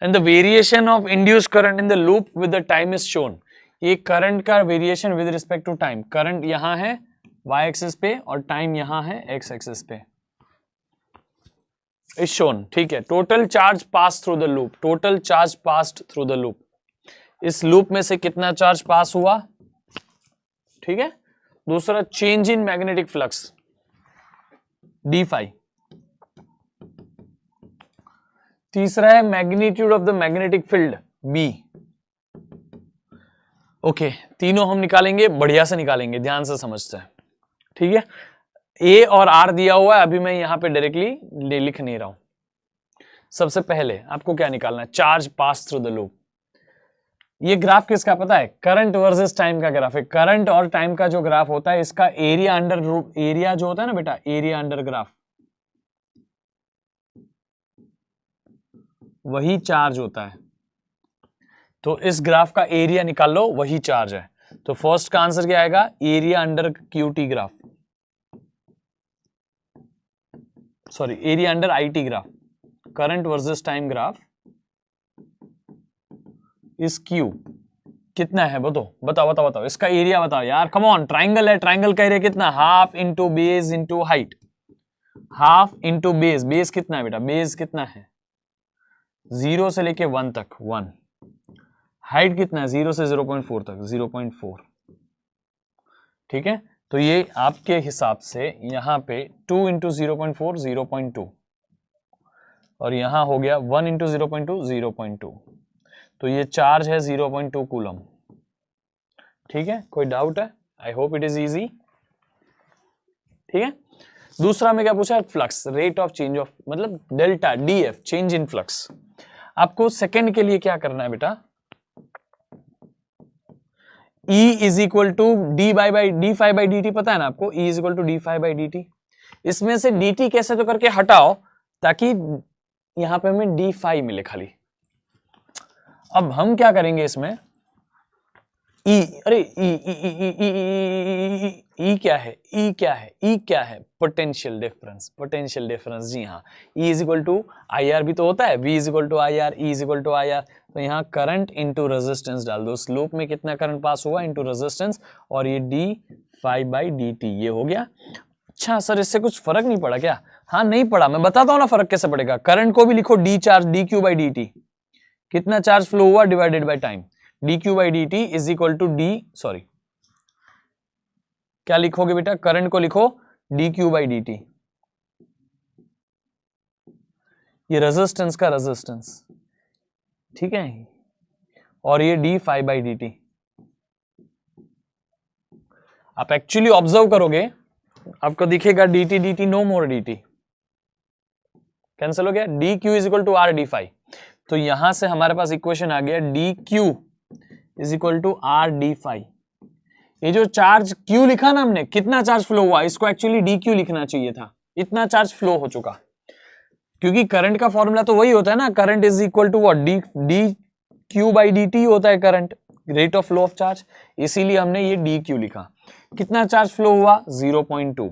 And the variation of induced current in the loop with the time is shown. ये करंट का variation with respect to time, current यहां है y एक्सिस पे और टाइम यहां है x एक्सिस पे, इज शोन। ठीक है, total charge pass through the loop, total charge passed through the loop, इस लूप में से कितना चार्ज पास हुआ। ठीक है, दूसरा change in magnetic flux D phi, तीसरा है magnitude of the magnetic field B. Okay, तीनों हम निकालेंगे, बढ़िया से निकालेंगे, ध्यान से समझते हैं। ठीक है, ए और आर दिया हुआ है, अभी मैं यहां पे डायरेक्टली लिख नहीं रहा हूं। सबसे पहले आपको क्या निकालना है? Charge pass through the loop. ये ग्राफ किसका पता है? करंट वर्सेस टाइम का ग्राफ है। करंट और टाइम का जो ग्राफ होता है, इसका एरिया अंडर रूट, एरिया जो होता है ना बेटा, एरिया अंडर ग्राफ, वही चार्ज होता है। तो इस ग्राफ का एरिया निकाल लो, वही चार्ज है। तो फर्स्ट का आंसर क्या आएगा? Area under Q T graph, sorry area under I T graph, current versus time graph is Q. कितना है बताओ इसका एरिया बताओ यार, कम ऑन, ट्राइंगल है, ट्राइंगल का एरिया कितना, half into base into height, half into base, base कितना है बेटा, बेस कितना है 0 से लेके 1 तक 1, हाइट कितना है 0 से 0.4 तक 0.4, ठीक है। तो ये आपके हिसाब से यहां पे 2 इंटू 0.4 0.2 और यहां हो गया 1 इंटू 0.2 0.2, तो ये चार्ज है 0.2 कूलम, ठीक है। कोई डाउट है? I hope it is easy, ठीक है। दूसरा में क्या पूछा, flux, rate of change of, मतलब delta DF, change in flux. आपको सेकंड के लिए क्या करना है बेटा, E is equal to D phi by D T, पता है ना आपको, E is equal to D phi by D T. इसमें से डी टी कैसे तो करके हटाओ ताकि यहां पे हमें डी फाई मिले खाली। अब हम क्या करेंगे इसमें, E, अरे E क्या है, E क्या है, E क्या है, पोटेंशियल डिफरेंस, पोटेंशियल डिफरेंस, जी हाँ। E is equal to I R भी तो होता है, V is equal to I R, E is equal to I R, तो यहाँ करंट इंटू रेजिस्टेंस डाल दो, स्लोप में कितना करंट पास हुआ इंटू रेजिस्टेंस, और ये D phi by D T, ये हो गया। अच्छा सर इससे कुछ फर्क नहीं पड़ा क्या? हाँ नहीं पड़ा, मैं बताता हूँ ना फर्क कैसे पड़ेगा। करंट को भी लिखो D charge, D Q by D T, कितना चार्ज फ्लो हुआ divided by time, D Q by D T is equal to D, sorry क्या लिखोगे बेटा, करंट को लिखो D Q by D T, ये रेजिस्टेंस का रेजिस्टेंस, ठीक है, और ये D phi by D T. आप एक्चुअली ऑब्जर्व करोगे आपको दिखेगा D T no more D T, cancel हो गया, D Q is equal to R D phi. तो यहां से हमारे पास इक्वेशन आ गया D Q is equal to R D phi. ये जो चार्ज Q लिखा ना हमने, कितना चार्ज फ्लो हुआ, इसको एक्चुअली डी क्यू लिखना चाहिए था, इतना चार्ज फ्लो हो चुका, क्योंकि करंट का फॉर्मूला तो वही होता है ना, current is equal to what, D Q by D T होता है current, rate of flow of charge, इसीलिए हमने ये डी क्यू लिखा। कितना चार्ज फ्लो हुआ 0.2,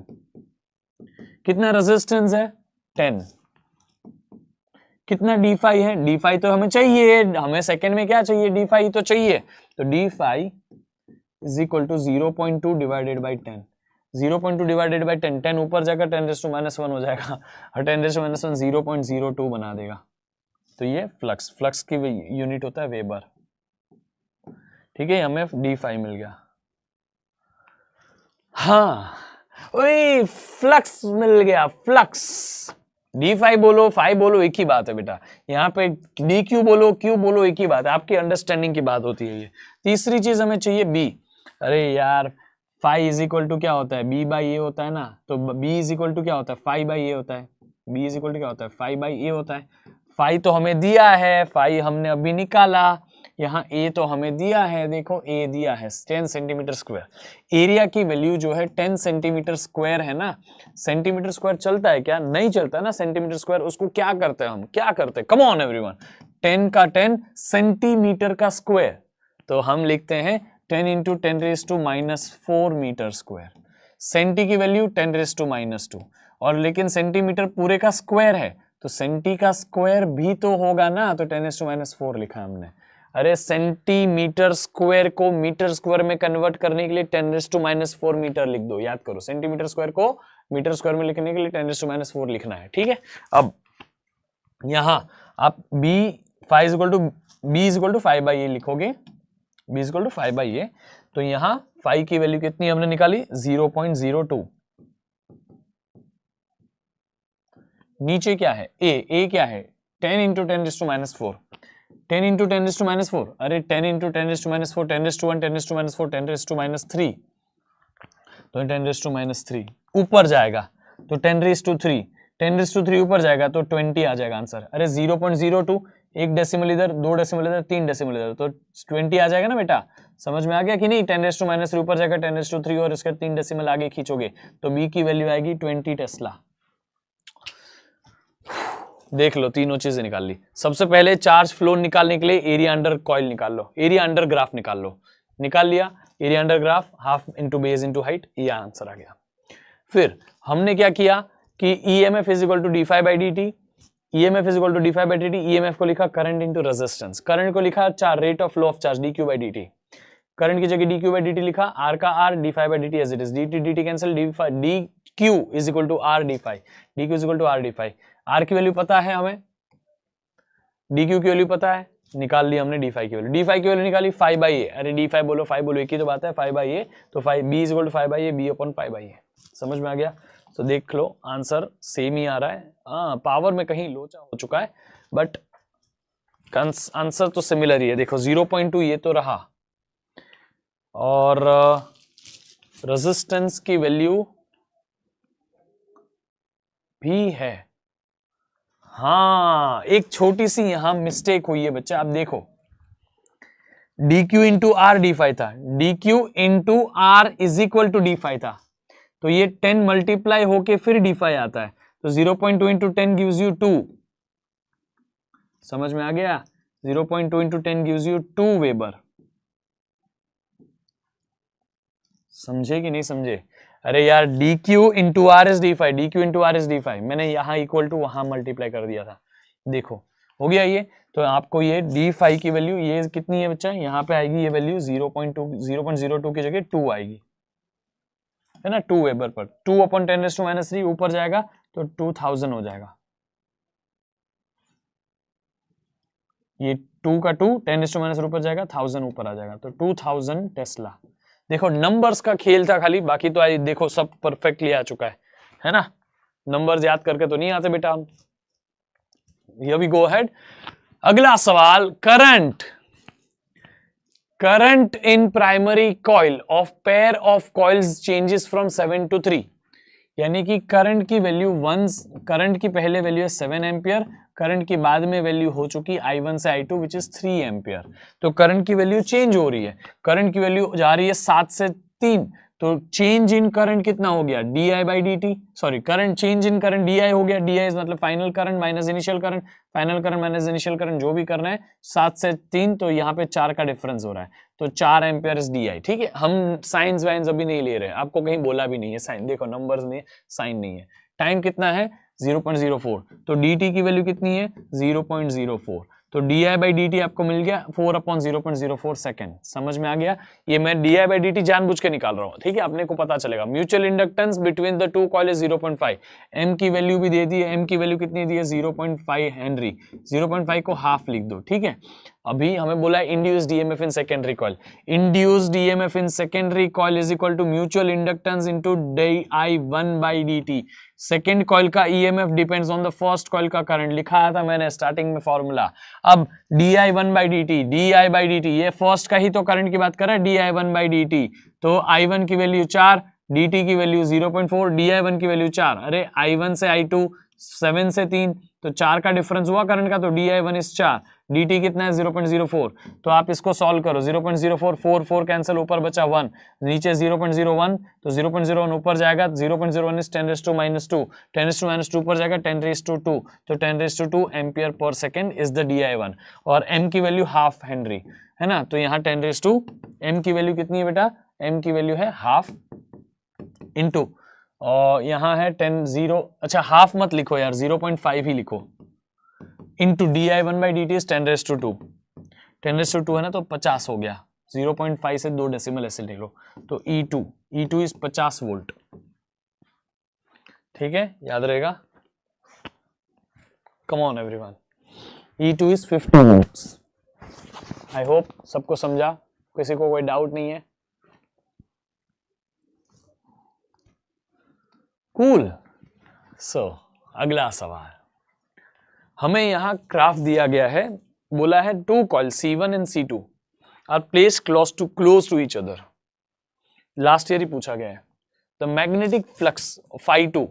कितना रेजिस्टेंस है 10, कितना डी फाई है, डी फाई तो हमें चाहिए, हमें सेकंड में क्या चाहिए, डी फाई तो चाहिए, तो D phi is equal to 0.2 divided by 10, 0.2 divided by 10, 10 ऊपर जाकर 10⁻⁻1 हो जाएगा और 10⁻⁻1 0.02 बना देगा। तो ये फ्लक्स, फ्लक्स की यूनिट होता है वेबर, ठीक है, हमें डी फाई मिल गया। हाँ ओए फ्लक्स मिल गया, फ्लक्स, डी फाई बोलो फाई बोलो एक ही बात है बेटा, यहाँ पे डी क्यू बोलो क्यू बोलो एक ही बात है, आपकी अंडरस्टैंडिंग की बात होती है ये। तीसरी चीज हमें चाहिए बी, अरे यार फाई इज इक्वल टू क्या होता है, बी बाई ए होता है ना, तो बी इज इक्वल टू क्या होता है, फाई बाई ए होता है, बी इज इक्वल टू क्या होता है, फाई बाई ए होता है। फाई तो हमें दिया है, फाई हमने अभी निकाला, यहाँ ए तो हमें दिया है, देखो ए दिया है 10 सेंटीमीटर स्क्वायर, एरिया की वैल्यू जो है 10 सेंटीमीटर स्क्वायर है ना, सेंटीमीटर स्क्वायर चलता है क्या, नहीं चलता ना सेंटीमीटर स्क्वायर, उसको क्या करते हैं हम, क्या करते हैं, कम ऑन एवरीवन, 10 का 10 सेंटीमीटर का स्क्वायर, तो हम लिखते हैं 10 इंटू 10⁻⁻4 मीटर स्क्वायर, सेंटी की वैल्यू 10⁻⁻2, और लेकिन सेंटीमीटर पूरे का स्क्वायर है, तो सेंटी का स्क्वायर भी तो होगा ना, तो 10⁻⁻4 लिखा हमने। अरे सेंटीमीटर स्क्वायर को मीटर स्क्वायर में कन्वर्ट करने के लिए 10⁻⁻4 मीटर लिख दो, याद करो, सेंटीमीटर स्क्वायर को मीटर स्क्वायर में लिखने के लिए 10⁻⁻4 लिखना है, ठीक है। अब यहां आप b is equal to 5 by A लिखोगे, b is equal to 5 by A, तो यहां 5 की वैल्यू कितनी हमने निकाली 0.02, नीचे क्या है a क्या है 10 इंटू 10⁻⁻4, 10 इंटू 10⁻⁻4, अरे 10 इंटू 10⁻⁻4, 10⁻1, 10⁻4, 10⁻3, तो 10⁻3 ऊपर जाएगा तो 10⁻3, 10⁻3 ऊपर जाएगा तो 20 आ जाएगा आंसर। अरे 0.02, एक डेसिमल इधर, 2 डेसिमल इधर, 3 डेसिमल इधर, तो 20 आ जाएगा ना बेटा, समझ में आ गया कि नहीं। 10⁻3 ऊपर जाएगा 10⁻3 और इसका 3 डेसिमल आगे खींचोगे तो बी की वैल्यू आएगी 20 टेस्ला। देख लो तीनों चीजें निकाल ली। सबसे पहले चार्ज फ्लो निकालने के लिए एरिया अंडर कॉइल निकाल लो, एरिया अंडर ग्राफ निकाल लो, निकाल लिया area under graph, half into base into height, ये आंसर आ गया। फिर हमने क्या किया कि EMF is equal to D phi by D T, EMF is equal to D phi by D T, EMF को लिखा करंट इंटू रेजिस्टेंस, करंट को लिखा charge, rate of flow of charge D Q by D T, current की जगह dq by dt लिखा, r का r, d phi by dt as it is, dt cancel, dq is equal to r d phi, dq is equal to r d phi, r की value पता है हमें, dq की value पता है, निकाल ली हमने d phi की वैल्यू, d phi की वैल्यू निकाली phi by a, अरे d phi बोलो एक ही तो बात है, phi by a, तो phi b is equal to phi by a, b upon phi by a, समझ में आ गया? तो देख लो आंसर सेम ही आ रहा है, पावर में कहीं लोचा हो चुका है बट आंसर तो सिमिलर ही है। देखो 0.2 ये तो रहा, और रेजिस्टेंस की वैल्यू भी है। हाँ, एक छोटी सी यहां मिस्टेक हुई है बच्चा, आप देखो dq into R D phi था, dq into R is equal to D phi था, तो ये 10 मल्टीप्लाई होके फिर डी फाई आता है, तो 0.2 इंटू 10 गिव्स यू 2, समझ में आ गया? 0.2 इंटू 10 गिव्स यू 2 वेबर, समझे कि नहीं समझे? अरे यार dq into R is D phi, dq into R is D phi, मैंने यहां इक्वल टू वहां मल्टीप्लाई कर दिया था, देखो हो गया ये। तो आपको ये डी फाई की वैल्यू ये कितनी है बच्चा, यहाँ पे आएगी ये वैल्यू 0.02 की जगह 2 आएगी, है ना, 2 वेबर पर, 2 अपॉन 10⁻³ ऊपर जाएगा तो 2000 हो जाएगा, ये 2 का 2 10⁻³ ऊपर जाएगा, 1000 ऊपर आ जाएगा, तो 2000 टेस्ला। देखो नंबर्स का खेल था खाली, बाकी तो आई देखो सब परफेक्टली आ चुका है ना, नंबर्स याद करके तो नहीं आते बेटा हम। Here we go ahead। अगला सवाल, current in primary coil of pair of coils changes from 7 to 3, यानी कि करंट की वैल्यू 1, करंट की पहले वैल्यू है 7 एम्पियर, करंट की बाद में वैल्यू हो चुकी I1 से I2 विच इज 3 एम्पियर, तो करंट की वैल्यू चेंज हो रही है, करंट की वैल्यू जा रही है 7 से 3, तो चेंज इन करंट कितना हो गया, di by dt, sorry current change in current di हो गया, di मतलब final current minus initial current, final current minus initial current जो भी करना है, 7 से 3 तो यहाँ पे 4 का डिफरेंस हो रहा है, तो 4 एम्पियर इज di, ठीक है। हम साइंस वाइंस अभी नहीं ले रहे, आपको कहीं बोला भी नहीं है साइन, देखो नंबर्स में साइन नहीं है, टाइम कितना है 0.04, तो dt की वैल्यू कितनी है 0.04, तो di बाई dt आपको मिल गया 4/0.04 सेकेंड, समझ में आ गया? ये मैं di बाई dt जानबूझ के निकाल रहा हूँ, ठीक है, अपने को पता चलेगा। Mutual inductance between the two coil is 0.5, m की वैल्यू भी दे दी है, m की वैल्यू कितनी दी है 0.5 हेनरी, 0.5 को हाफ लिख दो, ठीक है। अभी हमें बोला है induced EMF in secondary coil, induced EMF in secondary coil is equal to mutual inductance into di1 by dt, second coil का EMF depends on the first coil का करंट, लिखा था मैंने स्टार्टिंग में फॉर्मूला। अब di1 by dt, di by dt, ये first का ही तो करंट की बात कर रहा है, di1 बाई dt, तो i1 की वैल्यू 4, dt की वैल्यू 0.4, di1 की वैल्यू 4, अरे i1 से i2 7 से 3, तो 4 का डिफरेंस हुआ करंट का, तो di1 इज 4, dt कितना है 0.04, तो आप इसको सॉल्व करो, 0.04 4 कैंसिल, ऊपर बचा 1, नीचे 0.01, तो 0.01 ऊपर जाएगा, 0.01 इज 10⁻², 10⁻² ऊपर जाएगा 10⁻², तो 10⁻² ampere per second is the di1, और m की वैल्यू हाफ हेनरी है ना, तो यहाँ 10⁻, m की वैल्यू कितनी है बेटा, m की वैल्यू है हाफ इंटू, और यहाँ है 10 अच्छा हाफ मत लिखो यार, 0.5 ही लिखो, into di1 by dt is 10⁻², 10⁻² है ना, तो 50 हो गया, 0.5 से 2 डेसिमल ऐसे ले लो, तो E2 इज 50 वोल्ट, ठीक है, याद रहेगा। कम on everyone, E2 is 50 volts. I hope सबको समझा, किसी को कोई डाउट नहीं है? कूल। सो अगला सवाल, हमें यहां ग्राफ दिया गया है, बोला है two coil C1 and C2 are placed close to each other, last year ही पूछा गया है। The magnetic flux phi2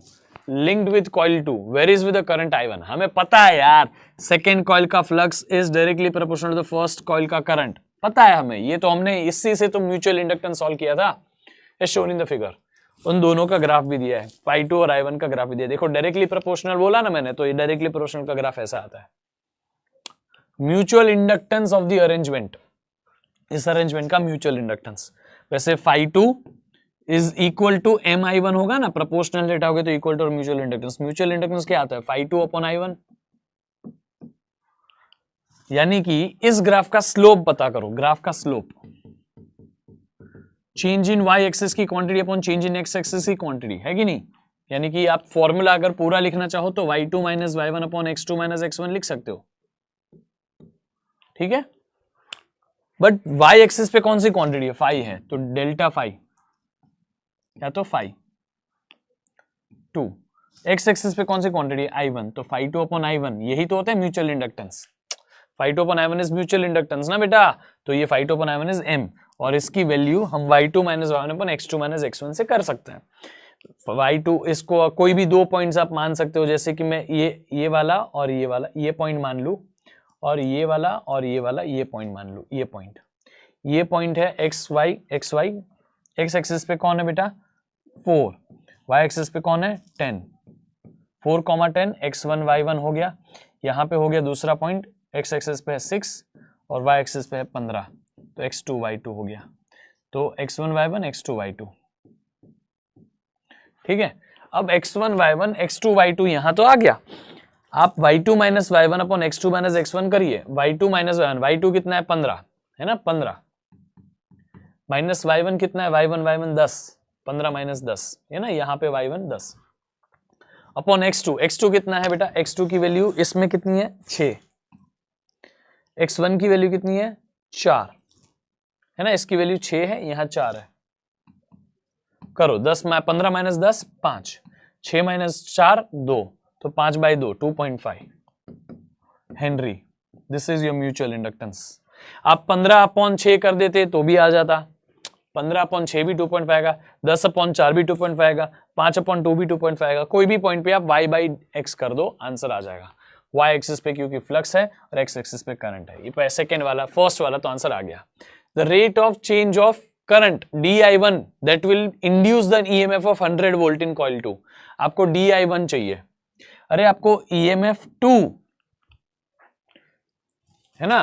linked with coil 2 varies with the current I1, हमें पता है यार सेकेंड कॉइल का flux is directly proportional to the first coil का करंट, पता है हमें, ये तो हमने इसी से तो म्यूचुअल इंडक्टेंस सॉल्व किया था, as shown in the figure. उन दोनों का ग्राफ भी दिया है, phi2 और I1 का ग्राफ भी दिया है, देखो डायरेक्टली प्रोपोर्शनल बोला ना मैंने, तो ये डायरेक्टली प्रोपोर्शनल का ग्राफ ऐसा आता है। Mutual inductance of the arrangement, इस अरेंजमेंट का म्यूचुअल इंडक्टेंस, वैसे phi2 is equal to mi1 होगा ना, प्रोपोर्शनल डेटा होगा तो equal to mutual inductance, mutual inductance क्या आता है phi2 अपॉन I1, यानी कि इस ग्राफ का स्लोप पता करो, ग्राफ का slope change in Y axis की quantity upon change in X axis की क्वांटिटी, है कि नहीं? यानी कि आप फॉर्मूला अगर पूरा लिखना चाहो तो y2 minus y1 upon x2 minus x1 लिख सकते हो, ठीक है। बट y एक्सिस पे कौन सी क्वांटिटी है? फाई है, तो डेल्टा फाई या तो फाई 2। x एक्सिस पे कौन सी क्वांटिटी है? I1, तो फाई 2 अपॉन I1, यही तो होता है mutual inductance. Phi 2 upon I1 is mutual inductance ना बेटा, तो ये phi 2 upon I1 is m, और इसकी वैल्यू हम y2 minus y1 upon x2 minus x1 से कर सकते हैं। y2 इसको कोई भी दो पॉइंट्स आप मान सकते हो, जैसे कि मैं ये वाला और ये वाला ये पॉइंट मान लूं, और ये वाला और ये वाला ये पॉइंट मान लूं। ये पॉइंट है xy, x एक्सिस पे कौन है बेटा? 4, y एक्सिस पे कौन है? 10, 4, 10, x1 y1 हो गया। यहाँ पे हो गया दूसरा पॉइंट, x एक्सिस पे है 6 और y एक्सिस पे है 15, तो x2 y2 हो गया। तो x1 y1 x2 y2, ठीक है। अब x1 y1 x2 y2 यहां तो आ गया। आप y2 minus y1 upon x2 minus x1 करिए। y2 माइनस y1, y2 कितना है? 15 है ना, 15 माइनस y1 कितना है? y1 10, 15 माइनस 10 है ना, यहाँ पे y1 10 अपॉन x2 कितना है बेटा? x2 की वैल्यू इसमें कितनी है? 6, x1 की वैल्यू कितनी है? 4 है ना, इसकी वैल्यू 6 है, यहाँ 4 है। करो 15 माइनस 10 5, 6 माइनस 4 2, तो 5/2 2.5 Henry. This is your mutual inductance. आप 15 अपॉन 6 कर देते तो भी आ जाता, 15 अपॉन 6 भी 2.5 आएगा, 10 अपॉन 4 भी 2.5 आएगा, 5 अपॉन 2 भी 2.5 आएगा। कोई भी पॉइंट पे आप y/x कर दो, आंसर आ जाएगा। y एक्सिस पे क्योंकि फ्लक्स है और x एक्सिस पे करंट है। ये सेकंड वाला, फर्स्ट वाला तो आंसर आ गया। The rate of change of current di1 that will induce the EMF of 100 volt in coil 2। आपको di1 चाहिए, अरे आपको EMF 2 है ना,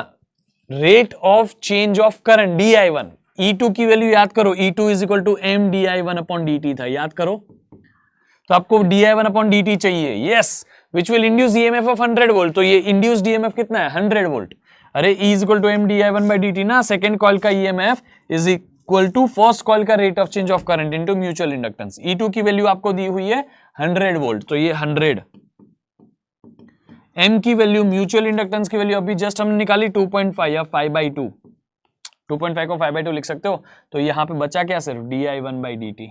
rate of change of current di1, E2 की वैल्यू याद करो, E2 is equal to m di1 upon dt था, याद करो। तो आपको di1 अपॉन dt चाहिए, yes, which will induce EMF of 100 volt. तो ये इंड्यूस्ड EMF कितना है? 100 वोल्ट। अरे E is equal to m di1 by dt ना, सेकेंड कॉइल का EMF is equal to first coil का rate of change of current into mutual inductance. E2 की value आपको दी हुई है 100 वोल्ट, तो ये 100। m की वैल्यू, म्यूचुअल इंडक्टेंस की वैल्यू अभी जस्ट हमने निकाली 2.5 या 5/2, 2.5 को 5/2 लिख सकते हो। तो यहां पे बचा क्या? सिर्फ di1 बाई dt।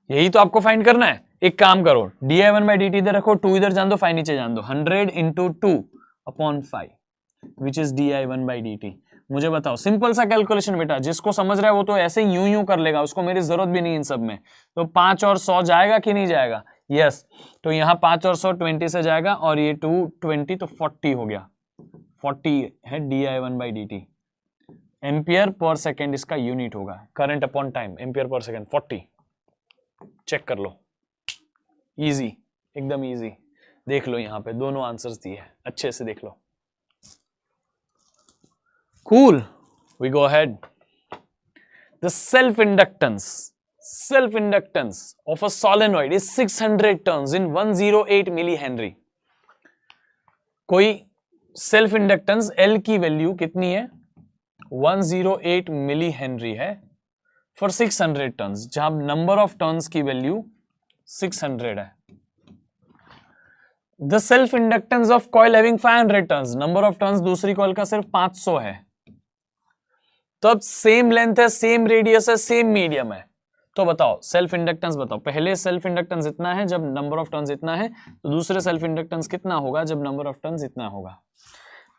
यही तो आपको फाइंड करना है। एक काम करो, di1 बाई dt इधर रखो, 2 इधर जान दो, 5 नीचे जान दो, 100 into 2 upon 5 which is di1 by dt। मुझे बताओ, सिंपल सा कैलकुलेशन बेटा, जिसको समझ रहा है वो तो ऐसे यूं कर लेगा, उसको मेरी जरूरत भी नहीं इन सब में। तो 5 और 100 जाएगा कि नहीं जाएगा? यस, तो यहाँ 5 और 100 20 से जाएगा, और ये 2 20 तो 40 हो गया, 40 है di1 by dt। Ampere per second इसका यूनिट होगा, current upon time, ampere per second 40। Check कर लो, इजी, एकदम इजी। देख लो यहाँ पे दोनों आंसर्स दिए हैं, अच्छे से देख लो। Cool, we go ahead. The self-inductance of a solenoid is 600 turns in 108 millihenry। कोई सेल्फ इंडक्टेंस L की वैल्यू कितनी है? 108 मिली हेनरी है फॉर 600 टर्न्स, जहां नंबर ऑफ टर्न्स की वैल्यू 600 है। The self inductance of coil having 500 turns, number of turns दूसरी coil का सिर्फ 500 है। तो अब सेम लेंथ है, सेम रेडियस है, सेम मीडियम है, तो बताओ सेल्फ इंडक्टेंस बताओ। पहले सेल्फ इंडक्टेंस इतना है जब नंबर ऑफ टर्न्स इतना है, तो दूसरे सेल्फ इंडक्टेंस कितना होगा जब नंबर ऑफ टर्न्स इतना होगा।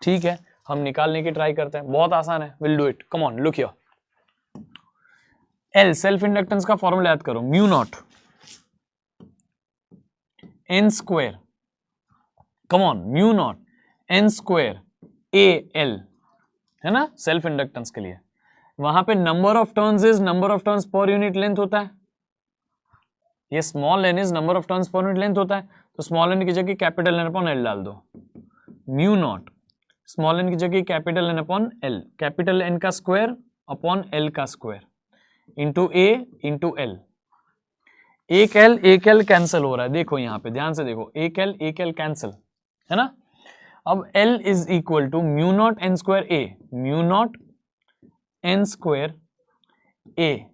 ठीक है, हम निकालने की ट्राई करते हैं, बहुत आसान है, will do it. Come on, look here. L self inductance का फॉर्मूला याद करो, mu naught N square, come on, mu naught N square A L, है ना, सेल्फ इंडक्टेंस के लिए। वहां पे number of turns is number of turns per unit length होता है, ये small N is number of turns per unit length होता है, तो स्मॉल एन की जगह कैपिटल एन अपॉन एल डाल दो। म्यू नॉट स्मॉल एन की जगह capital N upon L, capital N का स्क्वायर अपॉन एल का square into A into L. एक एल कैंसिल हो रहा है, देखो यहां पे ध्यान से देखो, एक एल कैंसिल है ना। अब L is equal to mu naught N square A, mu naught N square A.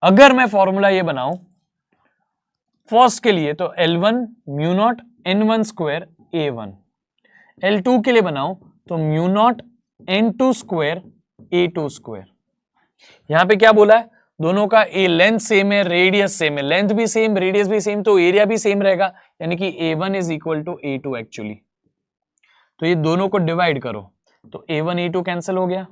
अगर मैं फॉर्मूला ये बनाऊं फर्स्ट के लिए तो L1 mu naught N1 square A1, L2 के लिए बनाऊं तो mu naught N2 square A2 square. यहां पे क्या बोला है, दोनों का ए लेंथ सेम है, रेडियस सेम है, लेंथ भी सेम, रेडियस भी सेम, तो एरिया भी सेम रहेगा, यानी कि A1 is equal to A2 actually. तो ये दोनों को डिवाइड करो तो A1 A2 कैंसिल हो गया,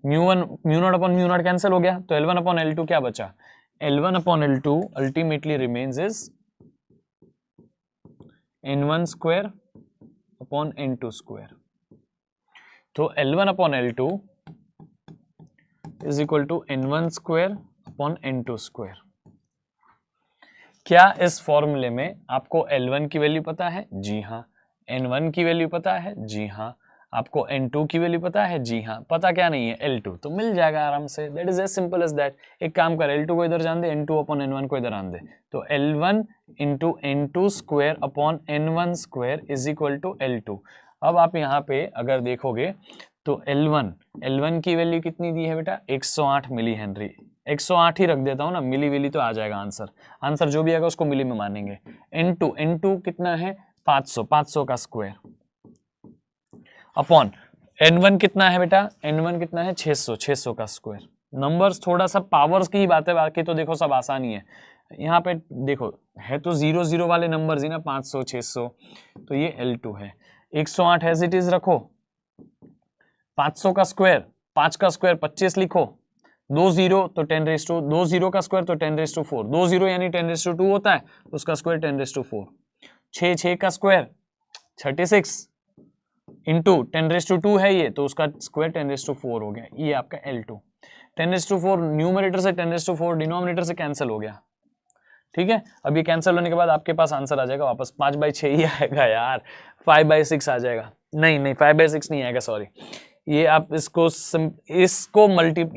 mu naught upon mu naught cancel हो गया, तो L1 अपॉन L2 क्या बचा, L1 upon L2 ultimately remains is N1 square upon N2 square. तो L1 upon L2 is equal to N1 square upon N2 square. क्या इस फॉर्मूले में आपको L1 की वैल्यू पता है? जी हाँ। N1 की वैल्यू पता है? जी हाँ। आपको N2 की वैल्यू पता है? जी हाँ। पता क्या नहीं है? L2, तो मिल जाएगा आराम से। That is as simple as that. एक काम कर, L2 को इधर जान दे, N2 अपॉन N1 को इधर आन दे, तो L1 into N2 square upon N1 square is equal to L2। अब आप यहाँ पे अगर देखोगे तो L1 की वैल्यू कितनी दी है बेटा? 108 मिली हेनरी। 108 ही रख देता हूँ ना, मिली विली तो आ जाएगा आंसर जो भी आएगा उसको मिली में मानेंगे। N2 कितना है? 500 का स्क्वायर अपॉन N1 कितना है बेटा? N1 कितना है? 600 का स्क्वायर। नंबर्स थोड़ा सा पावर्स की ही बात है, बाकी तो देखो सब आसानी है। यहाँ पे देखो है तो 0 वाले नंबर्स ही ना, 500 600, तो ये L2 है। 108 एज इट इज रखो, 500 का स्क्वायर, 5 का स्क्वायर 25 लिखो, 2 0 तो 2 0 का स्क्वायर तो 10⁴, 2 0 यानी 10⁴ होता है, तो उसका स्क्वायर 10⁴। 6 का स्क्वायर 36 इंटू 10⁻² है ये, तो उसका स्क्वायर 10⁴ हो गया। ये आपका L2। 10⁻4 न्यूमरेटर से 10⁻4 डिनोमिनेटर से कैंसिल हो गया, ठीक है। अब ये कैंसिल होने के बाद आपके पास आंसर आ जाएगा वापस 5/6 ही आएगा यार, 5/6 आ जाएगा। नहीं 5/6 नहीं आएगा, सॉरी। ये आप इसको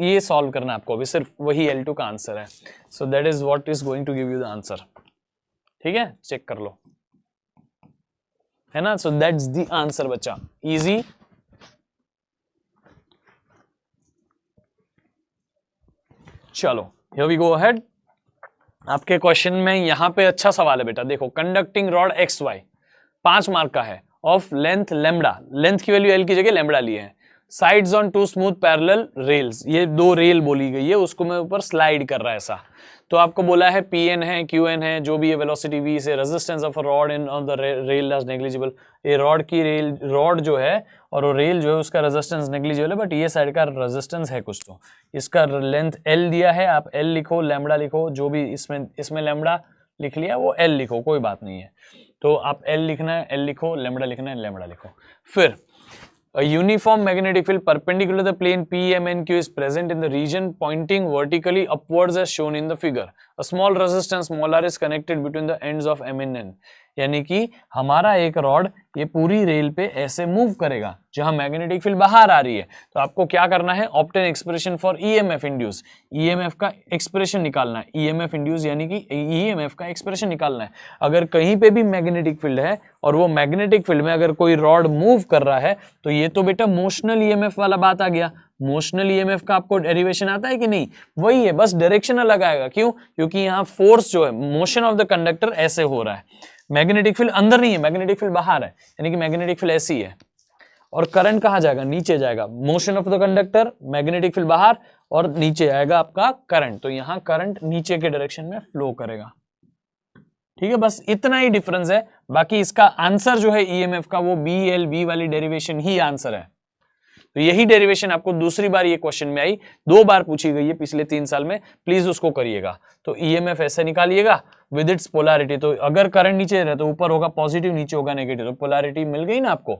ये सॉल्व करना आपको, अभी सिर्फ वही L2 का आंसर है। So that is what is going to give you the answer, ठीक है, चेक कर लो, है ना। सो दैट्स द आंसर बच्चा, इजी। चलो हियर वी गो अहेड। आपके क्वेश्चन में यहां पे अच्छा सवाल है बेटा, देखो कंडक्टिंग रॉड XY 5 मार्क का है, ऑफ लेंथ लैम्बडा, लेंथ की वैल्यू L की जगह लैम्बडा लिए है, sides on 2 smooth parallel rails, ये 2 रेल बोली गई है, उसको मैं ऊपर स्लाइड कर रहा है ऐसा। तो आपको बोला है Pn है, Qn है, जो भी है, वेलोसिटी V से, resistance of a rod in on the rail is negligible. ये रॉड जो है और वो रेल जो है उसका रेजिस्टेंस नेग्लिजिबल है, बट ये साइड का रेजिस्टेंस है कुछ, तो इसका लेंथ L दिया है, आप L लिखो, लैम्बडा लिखो, जो भी इसमें लैम्बडा लिख लिया वो L लिखो, कोई बात नहीं है। तो आप L लिखना है L लिखो, लैम्बडा लिखना है लैम्बडा लिखो। फिर a uniform magnetic field perpendicular to the plane PMNQ is present in the region pointing vertically upwards as shown in the figure. A small resistance molar is connected between the ends of M and N. यानी कि हमारा एक rod ये पूरी rail पे ऐसे move करेगा जहां मैग्नेटिक फील्ड बाहर आ रही है, तो आपको क्या करना है? Obtain expression for EMF induce, EMF का एक्सप्रेशन निकालना है। ईएमएफ इंड्यूस यानी कि ईएमएफ का एक्सप्रेशन निकालना है। अगर कहीं पे भी मैग्नेटिक फील्ड है और वो मैग्नेटिक फील्ड में अगर कोई रॉड मूव कर रहा है, तो ये तो बेटा मोशनल ईएमएफ वाला बात आ गया। मोशनल ईएमएफ का आपको डेरिवेशन आता है कि नहीं? वही है, बस डायरेक्शन अलग आएगा। क्यों? क्योंकि यहाँ फोर्स जो है, मोशन ऑफ द कंडक्टर ऐसे हो रहा है, मैग्नेटिक फील्ड अंदर नहीं है, मैग्नेटिक फील्ड बाहर है, यानी कि मैग्नेटिक फील्ड ऐसी है। और करंट कहां जाएगा? नीचे जाएगा। Motion of the conductor, magnetic field बाहर, और नीचे आएगा आपका करंट, तो यहां करंट नीचे के डायरेक्शन में फ्लो करेगा, ठीक है। बस इतना ही डिफरेंस है, बाकी इसका आंसर जो है ईएमएफ का वो BLV वाली डेरिवेशन ही आंसर है। तो यही डेरिवेशन आपको दूसरी बार ये क्वेश्चन में आई, 2 बार पूछी गई है पिछले 3 साल में, प्लीज उसको करिएगा। तो ईएमएफ ऐसे निकालिएगा विद इट्स पोलैरिटी, तो अगर करंट नीचे रहे तो ऊपर होगा पॉजिटिव, नीचे होगा नेगेटिव, तो पोलैरिटी मिल गई ना आपको,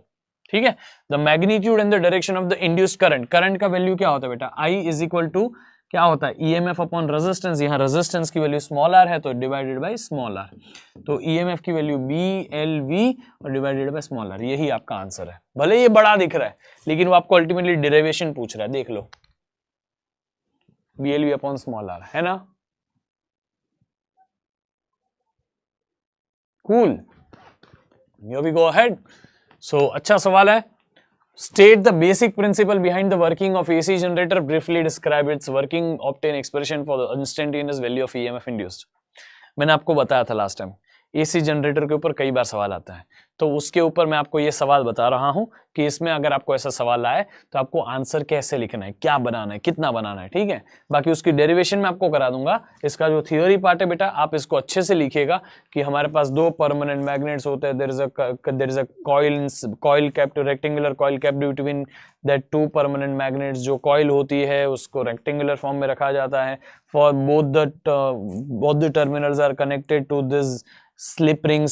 ठीक है। The magnitude and the direction of the induced current, current का वैल्यू क्या होता है बेटा? I इज इक्वल टू क्या होता है? ईएमएफ अपॉन रेजिस्टेंस, यहाँ रेजिस्टेंस की वैल्यू स्मॉल r है तो डिवाइडेड बाय स्मॉल r, तो ईएमएफ की वैल्यू BLV और डिवाइडेड बाय स्मॉल r, यही आपका आंसर है। भले ये बड़ा दिख रहा है लेकिन वो आपको अल्टीमेटली डेरिवेशन पूछ रहा है, देख लो, BLV अपॉन स्मॉल r, है ना। Cool, here we go ahead. So अच्छा सवाल है, State the basic principle behind the working of AC generator. Briefly describe its working. Obtain expression for the instantaneous value of EMF induced. मैंने आपको बताया था last time, AC generator के ऊपर कई बार सवाल आता है, तो उसके ऊपर मैं आपको ये सवाल बता रहा हूं कि इसमें अगर आपको ऐसा सवाल आए तो आपको आंसर कैसे लिखना है, क्या बनाना है, कितना बनाना है, ठीक है। बाकी उसकी डेरिवेशन मैं आपको करा दूंगा। इसका जो थियोरी पार्ट है बेटा, आप इसको अच्छे से लिखिएगा कि हमारे पास दो परमानेंट मैग्नेट्स होते हैं, there is a coil capped, rectangular coil capped between that two permanent magnets. जो कॉइल होती है उसको रेक्टेंगुलर फॉर्म में रखा जाता है। For both the terminals are connected to this slip ring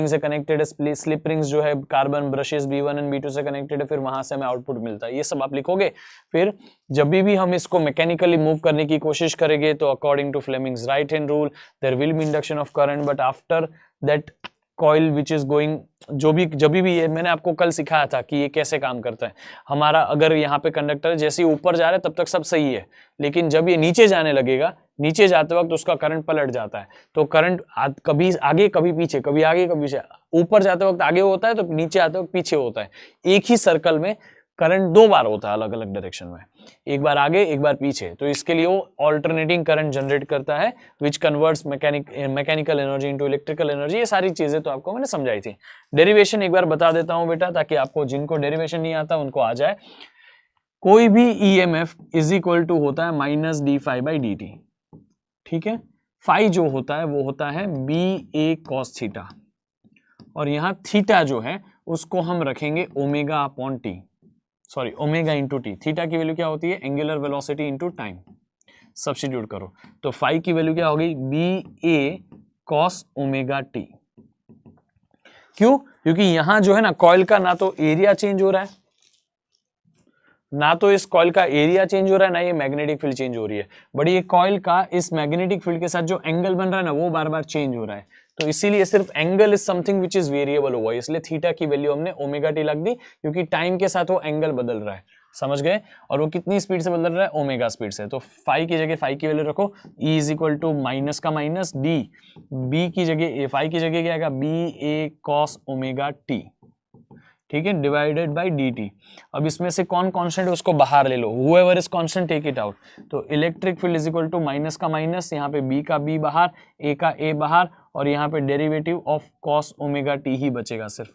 से कनेक्टेड है। स्लिप रिंग्स जो है carbon brushes B1 and B2 से कनेक्टेड है, फिर वहां से हमें आउटपुट मिलता है। ये सब आप लिखोगे। फिर जब भी हम इसको मैकेनिकली मूव करने की कोशिश करेंगे तो according to Fleming's right hand rule there will be induction of current, but after that coil which is going, जब भी ये मैंने आपको कल सिखाया था कि ये कैसे काम करता है। हमारा अगर यहाँ पे कंडक्टर जैसे ही ऊपर जा रहा है तब तक सब सही है, लेकिन जब ये नीचे जाने लगेगा, नीचे जाते वक्त उसका करंट पलट जाता है। तो करंट कभी आगे कभी पीछे, कभी आगे कभी पीछे, ऊपर जाते वक्त आगे होता है तो नीचे आते वक्त पीछे होता है। एक ही सर्कल में करंट दो बार होता है अलग अलग डायरेक्शन में, एक बार आगे एक बार पीछे। तो इसके लिए वो ऑल्टरनेटिंग करंट जनरेट करता है which converts mechanical energy into electrical energy. ये सारी चीजें तो आपको मैंने समझाई थी। डेरिवेशन एक बार बता देता हूं बेटा, ताकि आपको जिनको डेरिवेशन नहीं आता उनको आ जाए। कोई भी EMF इज इक्वल टू होता है माइनस d∅/dt, ठीक है। फाई जो होता है वो होता है BA cos थीटा, और यहां थीटा जो है उसको हम रखेंगे omega upon T, sorry omega into T. Theta की वैल्यू क्या होती है, angular velocity into time. Substitute करो तो फाई की वैल्यू क्या होगी, BA cos ओमेगा टी। क्यों? क्योंकि यहां जो है ना कॉइल का ना तो एरिया चेंज हो रहा है, ना तो इस कॉइल का एरिया चेंज हो रहा है, ना ये मैग्नेटिक फील्ड चेंज हो रही है, बट ये कॉइल का इस मैग्नेटिक फील्ड के साथ जो एंगल बन रहा है ना वो बार बार चेंज हो रहा है। तो इसीलिए सिर्फ angle is something which is variable हुआ है, इसलिए थीटा की वैल्यू हमने ओमेगा टी लग दी, क्योंकि टाइम के साथ वो एंगल बदल रहा है। समझ गए? और वो कितनी स्पीड से बदल रहा है, ओमेगा स्पीड से। तो फाई की जगह फाई की वैल्यू रखो, E is equal to minus का माइनस डी, बी की जगह फाई की जगह क्या आएगा, BA cos ओमेगा टी, ठीक है, डिवाइडेड बाय dt। अब इसमें से कौन कांस्टेंट है उसको बाहर ले लो, however is constant take it out. तो electric field is equal to minus का माइनस, यहाँ पे b का b बाहर, a का a बाहर, और यहाँ पे derivative of cos omega t ही बचेगा, सिर्फ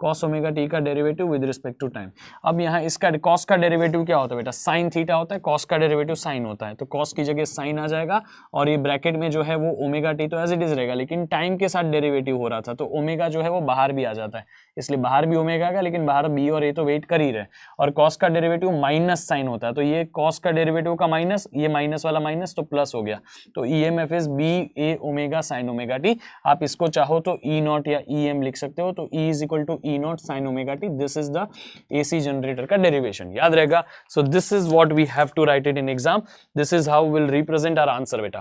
cos ओमेगा t का derivative with respect to time. अब यहाँ इसका cos का डेरिवेटिव क्या होता है बेटा, साइन थीटा होता है, cos का डेरिवेटिव साइन होता है, तो cos की जगह साइन आ जाएगा, और ये ब्रैकेट में जो है वो ओमेगा t तो एज इट इज रहेगा, लेकिन टाइम के साथ डेरिवेटिव हो रहा था तो ओमेगा जो है वो बाहर भी आ जाता है, इसलिए बाहर भी ओमेगा का, लेकिन बाहर b और a तो वेट कर ही रहे। और cos का डेरिवेटिव माइनस साइन होता है, तो ये cos का डेरिवेटिव का माइनस, ये माइनस वाला माइनस तो प्लस हो गया, तो EMF is BA omega sine omega T. आप इसको चाहो तो E नॉट या EM लिख सकते हो, तो E is equal to E naught sine omega T. This is the AC generator का डेरिवेशन, याद रहेगा। So this is what we have to write it in exam, this is how will represent our answer बेटा,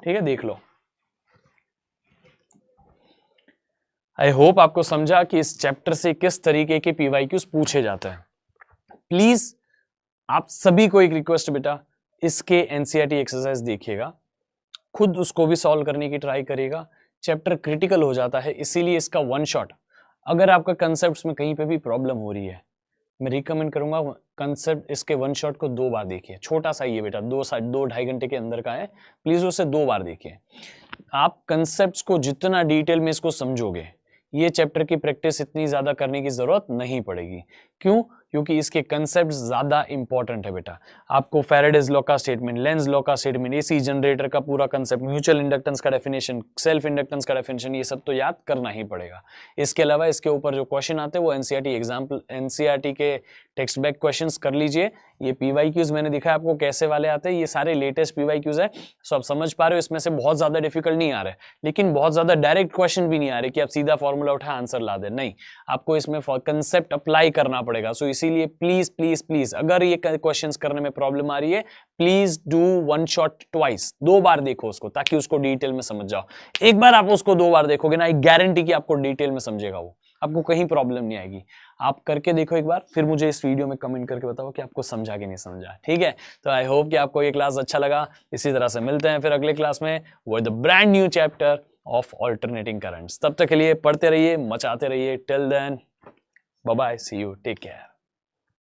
ठीक है, देख लो। I hope आपको समझा कि इस चैप्टर से किस तरीके के PYQs पूछे जाते हैं। प्लीज आप सभी को एक रिक्वेस्ट बेटा, इसके NCERT एक्सरसाइज देखिएगा, खुद उसको भी सॉल्व करने की ट्राई करिएगा। चैप्टर क्रिटिकल हो जाता है, इसीलिए इसका वन शॉट, अगर आपका कंसेप्ट्स में कहीं पे भी प्रॉब्लम हो रही है, मैं रिकमेंड करूंगा कंसेप्ट इसके वन शॉट को 2 बार देखिए। छोटा सा ही है बेटा, 2-2.5 घंटे के अंदर का है, प्लीज उसे 2 बार देखिए। आप कंसेप्ट्स को जितना डिटेल में इसको समझोगे, ये चैप्टर की प्रैक्टिस इतनी ज्यादा करने की जरूरत नहीं पड़ेगी। क्यों? क्योंकि इसके कंसेप्ट ज्यादा इंपॉर्टेंट है बेटा। आपको फैराडेज लॉ का स्टेटमेंट, लेंज लॉ का स्टेटमेंट, एसी जनरेटर का पूरा कंसेप्ट, म्यूचुअल इंडक्टेंस का डेफिनेशन, सेल्फ इंडक्टेंस का डेफिनेशन, ये सब तो याद करना ही पड़ेगा। इसके अलावा इसके ऊपर जो क्वेश्चन आते हैं वो NCERT के टेक्स्ट बैक क्वेश्चंस कर लीजिए। ये PYQs मैंने दिखाया आपको कैसे वाले आते हैं, ये सारे लेटेस्ट PYQs है, सो आप समझ पा रहे हो। इसमें से बहुत ज्यादा डिफिकल्ट नहीं आ रहे, लेकिन बहुत ज्यादा डायरेक्ट क्वेश्चन भी नहीं आ रहे कि आप सीधा फॉर्मूला उठा आंसर ला दे, नहीं, आपको इसमें कंसेप्ट अप्लाई करना पड़ेगा। सो इसीलिए प्लीज प्लीज प्लीज, अगर ये क्वेश्चंस करने में प्रॉब्लम आ रही है, please do one shot twice, 2 बार देखो उसको, ताकि उसको डिटेल में समझ जाओ। एक बार आप उसको 2 बार देखोगे ना, एक गारंटी कि आपको डिटेल में समझेगा वो, आपको कहीं प्रॉब्लम नहीं आएगी। आप करके देखो एक बार, फिर मुझे इस वीडियो में कमेंट करके बताओ कि आपको समझा कि नहीं समझा, ठीक है। तो आई होप कि आपको ये क्लास अच्छा लगा। इसी तरह से मिलते हैं फिर अगले क्लास में with the brand new chapter of alternating currents. तब तक के लिए पढ़ते रहिए, मचाते रहिए। Till then bye bye, see you, take care.